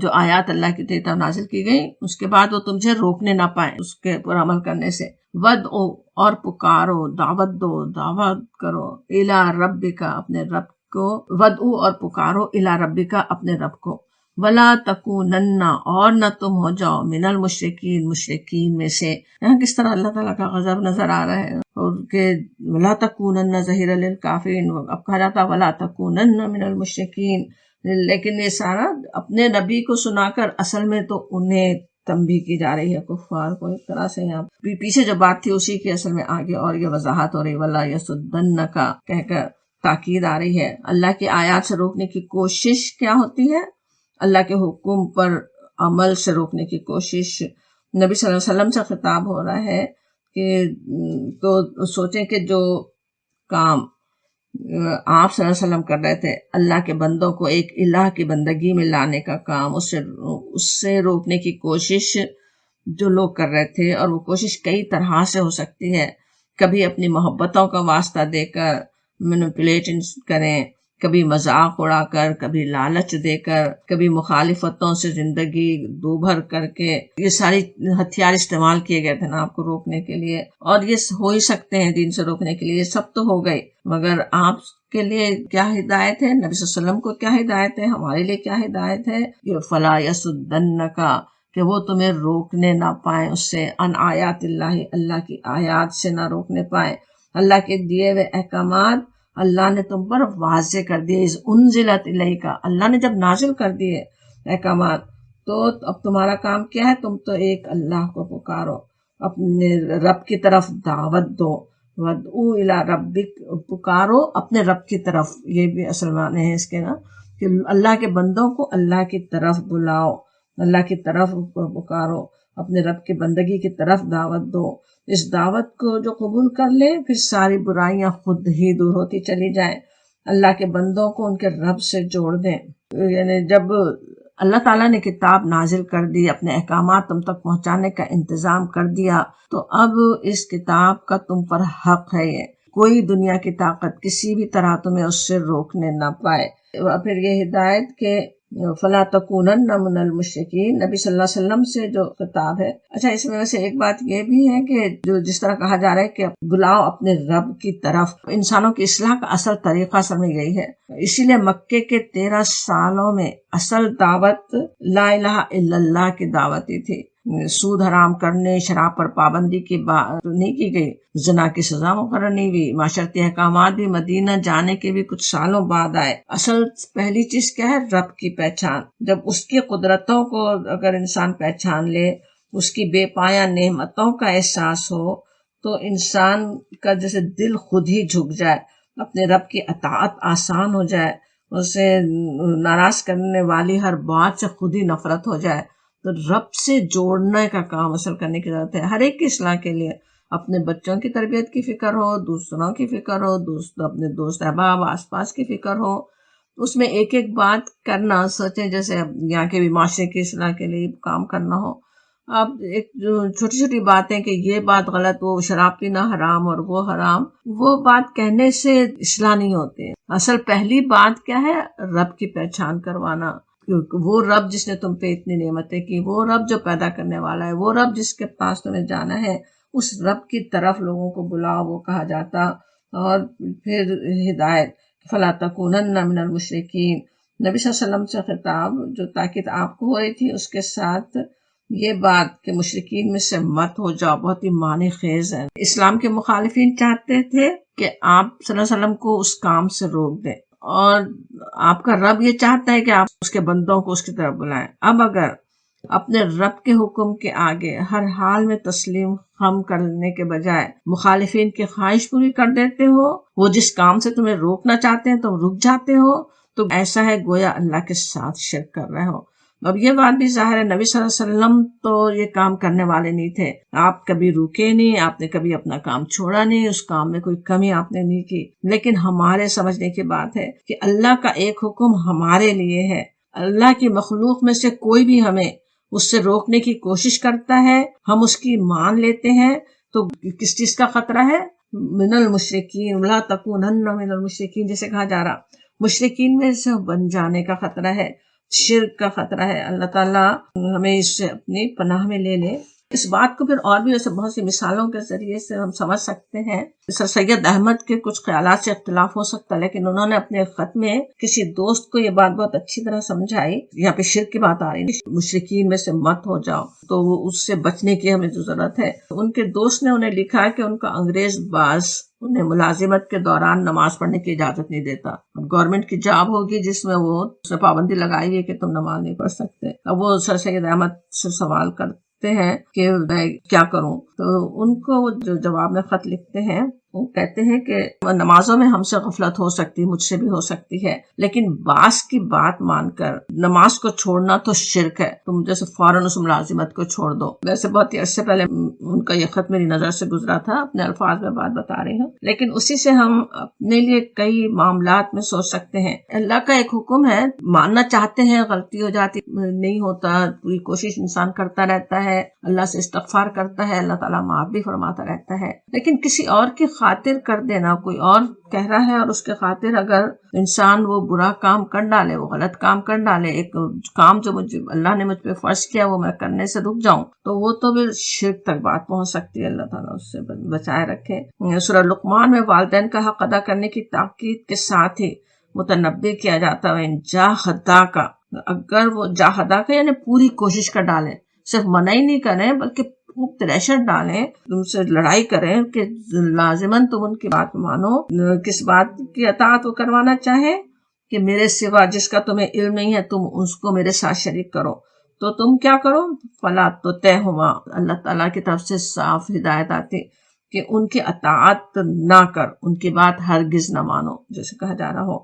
جو آیات اللہ کی تیری طرف نازل کی گئی اس کے بعد وہ تمہیں روکنے نہ پائیں اس کے پر عمل کرنے سے. ودعو اور پکارو، دعوت دو، دعوت کرو، الی ربک اپنے رب کو، ودعو اور پکارو الی ربک اپنے رب کو، ولا تکونن اور نہ تم ہو جاؤ من المشرکین مشرکین میں سے. یہاں کس طرح اللہ تعالیٰ کا غضب نظر آ رہا ہے اور کہ ولا تکونن ظہیرا للکافرین. اب کہا جاتا ولا تکونن من المشرکین، لیکن یہ سارا اپنے نبی کو سنا کر اصل میں تو انہیں تنبیہ کی جا رہی ہے کفار کو. ایک طرح سے یہاں پیچھے جو بات تھی اسی کی اصل میں آگے اور یہ وضاحت ہو رہی، ولا یسدنک کہہ کر تاکید آ رہی ہے. اللہ کی آیات سے روکنے کی کوشش کیا ہوتی ہے؟ اللہ کے حکم پر عمل سے روکنے کی کوشش. نبی صلی اللہ علیہ وسلم سے خطاب ہو رہا ہے کہ تو سوچیں کہ جو کام آپ صلی اللہ علیہ وسلم کر رہے تھے، اللہ کے بندوں کو ایک الہ کی بندگی میں لانے کا کام، اس سے روکنے کی کوشش جو لوگ کر رہے تھے، اور وہ کوشش کئی طرح سے ہو سکتی ہے. کبھی اپنی محبتوں کا واسطہ دے کر مینیپولیٹ کریں، کبھی مذاق اڑا کر، کبھی لالچ دے کر، کبھی مخالفتوں سے زندگی دوبھر کر کے. یہ ساری ہتھیار استعمال کیے گئے تھے نا آپ کو روکنے کے لیے، اور یہ ہو ہی سکتے ہیں دین سے روکنے کے لیے. یہ سب تو ہو گئی، مگر آپ کے لیے کیا ہدایت ہے؟ نبی صلی اللہ علیہ وسلم کو کیا ہدایت ہے؟ ہمارے لیے کیا ہدایت ہے؟ یہ فلا یسدنک کہ وہ تمہیں روکنے نہ پائیں اس سے، ان آیات اللہ اللہ کی آیات سے نہ روکنے پائیں. اللہ کے دیے ہوئے احکامات اللہ نے تم پر واضح کر دیے. اس انزلت الیک اللہ نے جب نازل کر دیے احکامات تو اب تمہارا کام کیا ہے؟ تم تو ایک اللہ کو پکارو، اپنے رب کی طرف دعوت دو. ودعو الی ربک پکارو اپنے رب کی طرف. یہ بھی اصل معنی ہے اس کے نا کہ اللہ کے بندوں کو اللہ کی طرف بلاؤ، اللہ کی طرف پکارو، اپنے رب کی بندگی کی طرف دعوت دو. اس دعوت کو جو قبول کر لے پھر ساری برائیاں خود ہی دور ہوتی چلی جائیں. اللہ کے بندوں کو ان کے رب سے جوڑ دیں. یعنی جب اللہ تعالیٰ نے کتاب نازل کر دی، اپنے احکامات تم تک پہنچانے کا انتظام کر دیا، تو اب اس کتاب کا تم پر حق ہے. یہ کوئی دنیا کی طاقت کسی بھی طرح تمہیں اس سے روکنے نہ پائے. پھر یہ ہدایت کے فلا تکونن من المشرکین نبی صلی اللہ علیہ وسلم سے جو خطاب ہے. اچھا اس میں سے ایک بات یہ بھی ہے کہ جو جس طرح کہا جا رہا ہے کہ بلاؤ اپنے رب کی طرف، انسانوں کی اصلاح کا اصل طریقہ اصل میں یہی ہے. اسی لیے مکے کے 13 سالوں میں اصل دعوت لا الہ الا اللہ کی دعوتی تھی. سود حرام کرنے، شراب پر پابندی کی بات نہیں کی گئی، زنا کی سزا مقرر نہیں ہوئی. معاشرتی احکامات بھی مدینہ جانے کے بھی کچھ سالوں بعد آئے. اصل پہلی چیز کیا ہے؟ رب کی پہچان. جب اس کی قدرتوں کو اگر انسان پہچان لے، اس کی بے پایہ نعمتوں کا احساس ہو، تو انسان کا جیسے دل خود ہی جھک جائے، اپنے رب کی اطاعت آسان ہو جائے، اسے ناراض کرنے والی ہر بات سے خود ہی نفرت ہو جائے. تو رب سے جوڑنے کا کام اصل کرنے کی ضرورت ہے ہر ایک کی اصلاح کے لیے. اپنے بچوں کی تربیت کی فکر ہو، دوسروں کی فکر ہو، اپنے دوست احباب آس پاس کی فکر ہو. اس میں ایک ایک بات کرنا، سوچیں جیسے یہاں کے بھی معاشرے کی اصلاح کے لیے کام کرنا ہو. اب ایک چھوٹی چھوٹی باتیں کہ یہ بات غلط، وہ شراب پینا حرام اور وہ حرام، وہ بات کہنے سے اصلاح نہیں ہوتی. اصل پہلی بات کیا ہے؟ رب کی پہچان کروانا. وہ رب جس نے تم پہ اتنی نعمتیں کی، وہ رب جو پیدا کرنے والا ہے، وہ رب جس کے پاس تمہیں جانا ہے، اس رب کی طرف لوگوں کو بلاؤ، وہ کہا جاتا۔ اور پھر ہدایت، فلا تکونن من المشرکین، نبی صلی اللہ علیہ وسلم سے خطاب جو تاکید آپ کو ہو رہی تھی، اس کے ساتھ یہ بات کہ مشرکین میں سے مت ہو جاؤ بہت ہی معنی خیز ہے۔ اسلام کے مخالفین چاہتے تھے کہ آپ صلی اللہ علیہ وسلم کو اس کام سے روک دیں، اور آپ کا رب یہ چاہتا ہے کہ آپ اس کے بندوں کو اس کی طرف بلائیں۔ اب اگر اپنے رب کے حکم کے آگے ہر حال میں تسلیم خم کرنے کے بجائے مخالفین کی خواہش پوری کر دیتے ہو، وہ جس کام سے تمہیں روکنا چاہتے ہیں تم رک جاتے ہو، تو ایسا ہے گویا اللہ کے ساتھ شرک کر رہے ہو۔ اب یہ بات بھی ظاہر ہے، نبی صلی اللہ علیہ وسلم تو یہ کام کرنے والے نہیں تھے، آپ کبھی رکے نہیں، آپ نے کبھی اپنا کام چھوڑا نہیں، اس کام میں کوئی کمی آپ نے نہیں کی۔ لیکن ہمارے سمجھنے کی بات ہے کہ اللہ کا ایک حکم ہمارے لیے ہے، اللہ کی مخلوق میں سے کوئی بھی ہمیں اس سے روکنے کی کوشش کرتا ہے، ہم اس کی مان لیتے ہیں، تو کس چیز کا خطرہ ہے؟ من المشرکین، لا تکونن من المشرکین، جیسے کہا جا رہا مشرکین میں سے بن جانے کا خطرہ ہے، شرک کا خطرہ ہے۔ اللہ تعالیٰ ہمیں اس سے اپنی پناہ میں لے لے۔ اس بات کو پھر اور بھی ایسے بہت سی مثالوں کے ذریعے سے ہم سمجھ سکتے ہیں۔ سر سید احمد کے کچھ خیالات سے اختلاف ہو سکتا ہے، لیکن انہوں نے اپنے خط میں کسی دوست کو یہ بات بہت اچھی طرح سمجھائی۔ یہاں پہ شرک کی بات آ رہی ہے، مشرکین میں سے مت ہو جاؤ، تو وہ اس سے بچنے کی ہمیں ضرورت ہے۔ ان کے دوست نے انہیں لکھا کہ ان کا انگریز باز انہیں ملازمت کے دوران نماز پڑھنے کی اجازت نہیں دیتا۔ اب گورنمنٹ کی جاب ہوگی جس میں وہ اس نے پابندی لگائی ہے کہ تم نماز نہیں پڑھ سکتے۔ اب وہ سر سید احمد سے سوال کرتے ہیں کہ میں کیا کروں، تو ان کو وہ جو جواب میں خط لکھتے ہیں وہ کہتے ہیں کہ نمازوں میں ہم سے غفلت ہو سکتی، مجھ سے بھی ہو سکتی ہے، لیکن باس کی بات مان کر نماز کو چھوڑنا تو شرک ہے، تم جیسے فوراً اس ملازمت کو چھوڑ دو۔ ویسے بہت ہی عرصے پہلے ان کا یہ خط میری نظر سے گزرا تھا، اپنے الفاظ میں بات بتا رہی ہوں، لیکن اسی سے ہم اپنے لیے کئی معاملات میں سوچ سکتے ہیں۔ اللہ کا ایک حکم ہے، ماننا چاہتے ہیں، غلطی ہو جاتی، نہیں ہوتا، پوری کوشش انسان کرتا رہتا ہے، اللہ سے استغفار کرتا ہے، اللہ تعالیٰ معاف بھی فرماتا رہتا ہے، لیکن کسی اور کی خاطر کر دینا، کوئی اور کہہ رہا ہے اور اس کے خاطر اگر انسان وہ برا کام کر ڈالے، وہ غلط کام کر ڈالے، ایک کام جو اللہ نے مجھ پہ فرض کیا وہ میں کرنے سے رک جاؤں، تو وہ تو پھر شرک تک بات پہنچ سکتی ہے۔ اللہ تعالیٰ اس سے بچائے رکھے۔ سورہ لقمان میں والدین کا حق ادا کرنے کی تاکید کے ساتھ ہی متنبہ کیا جاتا ہے جاہداکا، اگر وہ جاہداکا یعنی پوری کوشش کر ڈالیں، صرف منع ہی نہیں کریں بلکہ خوب پریشر ڈالیں، تم سے لڑائی کریں کہ لازماً تم ان کی بات مانو۔ کس بات کی اطاعت وہ کروانا چاہے کہ میرے سوا جس کا تمہیں علم نہیں ہے تم اس کو میرے ساتھ شریک کرو، تو تم کیا کرو؟ فلا تطعہما، اللہ تعالیٰ کی طرف سے صاف ہدایت آتی کہ ان کی اطاعت نہ کر، ان کی بات ہرگز نہ مانو، جیسے کہا جا رہا ہو۔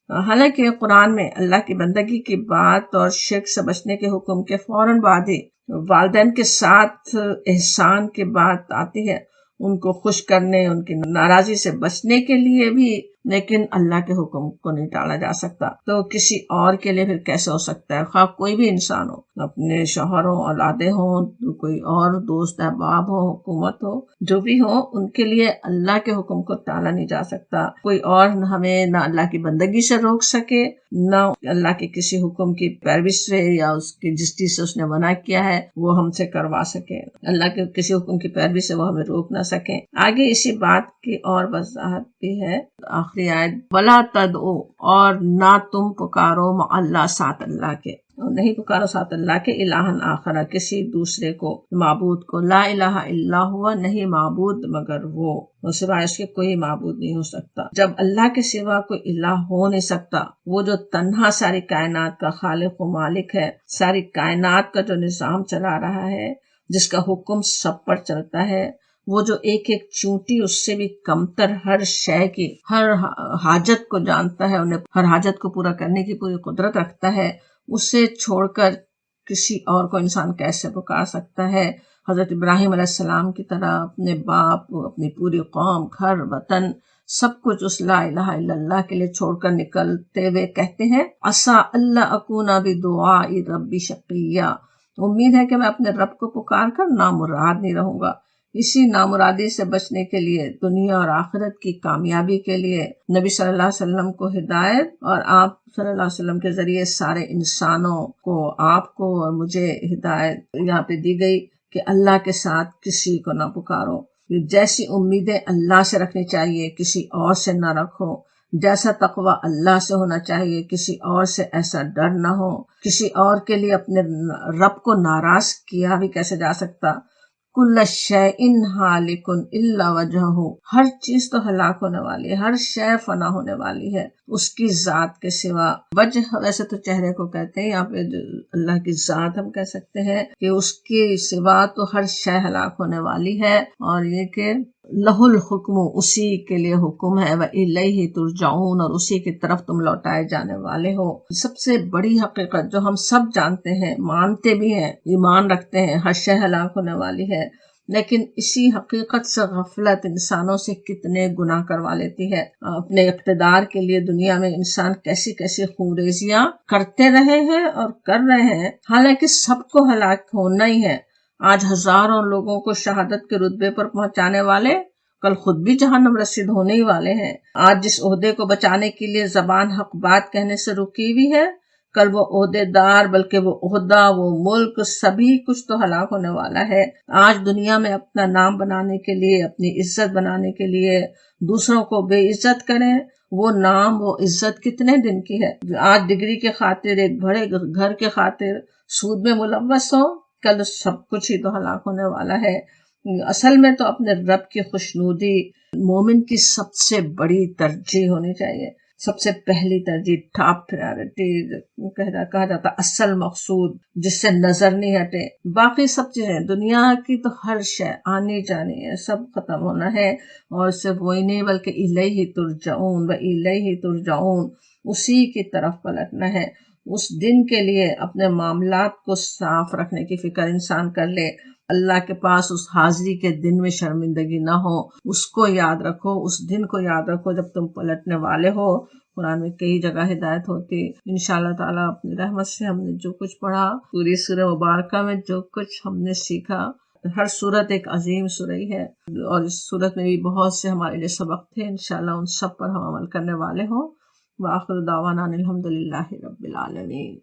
حالانکہ قرآن میں اللہ کی بندگی کی بات اور شرک سے بچنے کے حکم کے فوراً بعد ہی والدین کے ساتھ احسان کی بات آتی ہے، ان کو خوش کرنے، ان کی ناراضی سے بچنے کے لیے بھی، لیکن اللہ کے حکم کو نہیں ٹالا جا سکتا، تو کسی اور کے لیے پھر کیسے ہو سکتا ہے؟ خواہ کوئی بھی انسان ہو، اپنے شوہر ہوں، اولادیں ہوں، کوئی اور دوست احباب ہو، حکومت ہو، جو بھی ہو، ان کے لیے اللہ کے حکم کو ٹالا نہیں جا سکتا۔ کوئی اور ہمیں نہ اللہ کی بندگی سے روک سکے، نہ اللہ کے کسی حکم کی پیروی سے یا اس کی جس چیز سے اس نے منع کیا ہے وہ ہم سے کروا سکے، اللہ کے کسی حکم کی پیروی سے وہ ہمیں روک نہ سکے۔ آگے اسی بات کی اور وضاحت بھی ہے، آخری آیت، وَلَا تَدْعُوا، اور نہ تم پکارو مع اللہ، ساتھ اللہ کے، نہیں پکارو ساتھ اللہ کے، الہن آخر، کسی دوسرے کو، معبود کو، لا الہ الا ہوا، نہیں معبود مگر وہ، سوائے اس کے کوئی معبود نہیں ہو سکتا۔ جب اللہ کے سوا کوئی الہ ہو نہیں سکتا، وہ جو تنہا ساری کائنات کا خالق و مالک ہے، ساری کائنات کا جو نظام چلا رہا ہے، جس کا حکم سب پر چلتا ہے، وہ جو ایک ایک چونٹی اس سے بھی کمتر ہر شے کی، ہر حاجت کو جانتا ہے، انہیں ہر حاجت کو پورا کرنے کی پوری قدرت رکھتا ہے، اسے چھوڑ کر کسی اور کو انسان کیسے پکار سکتا ہے؟ حضرت ابراہیم علیہ السلام کی طرح اپنے باپ، اپنی پوری قوم، گھر، وطن، سب کچھ اس لا الہ الا اللہ کے لیے چھوڑ کر نکلتے ہوئے کہتے ہیں، عسیٰ اللہ اکون بدعاء ربی شقیہ، امید ہے کہ میں اپنے رب کو پکار کر نامراد نہیں رہوں گا۔ اسی نامرادی سے بچنے کے لیے، دنیا اور آخرت کی کامیابی کے لیے نبی صلی اللہ علیہ وسلم کو ہدایت، اور آپ صلی اللہ علیہ وسلم کے ذریعے سارے انسانوں کو، آپ کو اور مجھے ہدایت یہاں پہ دی گئی کہ اللہ کے ساتھ کسی کو نہ پکارو، جیسی امیدیں اللہ سے رکھنی چاہیے کسی اور سے نہ رکھو، جیسا تقوی اللہ سے ہونا چاہیے کسی اور سے ایسا ڈر نہ ہو، کسی اور کے لیے اپنے رب کو ناراض کیا بھی کیسے جا سکتا، کل شیء ہالک الا وجہہ، ہر چیز تو ہلاک ہونے والی ہے، ہر شے فنا ہونے والی ہے اس کی ذات کے سوا۔ وجہ ویسے تو چہرے کو کہتے ہیں، یہاں پہ اللہ کی ذات ہم کہہ سکتے ہیں کہ اس کے سوا تو ہر شے ہلاک ہونے والی ہے، اور یہ کہ لہ الحکم، اسی کے لیے حکم ہے، وَإِلَيْهِ تُرْجَعُونَ، اور اسی کی طرف تم لوٹائے جانے والے ہو۔ سب سے بڑی حقیقت جو ہم سب جانتے ہیں، مانتے بھی ہیں، ایمان رکھتے ہیں، ہر شے ہلاک ہونے والی ہے، لیکن اسی حقیقت سے غفلت انسانوں سے کتنے گناہ کروا لیتی ہے۔ اپنے اقتدار کے لیے دنیا میں انسان کیسی کیسی خونریزیاں کرتے رہے ہیں اور کر رہے ہیں، حالانکہ سب کو ہلاک ہونا ہی ہے۔ آج ہزاروں لوگوں کو شہادت کے رتبے پر پہنچانے والے کل خود بھی جہنم رسید ہونے ہی والے ہیں۔ آج جس عہدے کو بچانے کے لیے زبان حق بات کہنے سے رکی ہوئی ہے، کل وہ عہدے دار، بلکہ وہ عہدہ، وہ ملک، سبھی کچھ تو ہلاک ہونے والا ہے۔ آج دنیا میں اپنا نام بنانے کے لیے، اپنی عزت بنانے کے لیے دوسروں کو بے عزت کریں، وہ نام، وہ عزت کتنے دن کی ہے؟ آج ڈگری کے خاطر، ایک بڑے گھر کے خاطر سود میں ملوث ہو، کل سب کچھ ہی تو ہلاک ہونے والا ہے۔ اصل میں تو اپنے رب کی خوشنودی مومن کی سب سے بڑی ترجیح ہونی چاہیے، سب سے پہلی ترجیح، ٹاپ پرائرٹی کہا جاتا، اصل مقصود جس سے نظر نہیں ہٹے۔ باقی سب چیزیں دنیا کی تو ہر شے آنی جانی ہے، سب ختم ہونا ہے، اور صرف وہی نہیں بلکہ الیہ ترجعون، والیہ ترجعون، اسی کی طرف پلٹنا ہے۔ اس دن کے لیے اپنے معاملات کو صاف رکھنے کی فکر انسان کر لے، اللہ کے پاس اس حاضری کے دن میں شرمندگی نہ ہو، اس کو یاد رکھو، اس دن کو یاد رکھو جب تم پلٹنے والے ہو۔ قرآن میں کئی جگہ ہدایت ہوتی، انشاءاللہ تعالیٰ اپنی رحمت سے ہم نے جو کچھ پڑھا، پوری سورہ مبارکہ میں جو کچھ ہم نے سیکھا، ہر سورت ایک عظیم سورہ ہے، اور اس سورت میں بھی بہت سے ہمارے لیے سبق تھے، انشاءاللہ ان سب پر ہم عمل کرنے والے ہوں۔ وآخر دعوانا الحمدللہ رب العالمین۔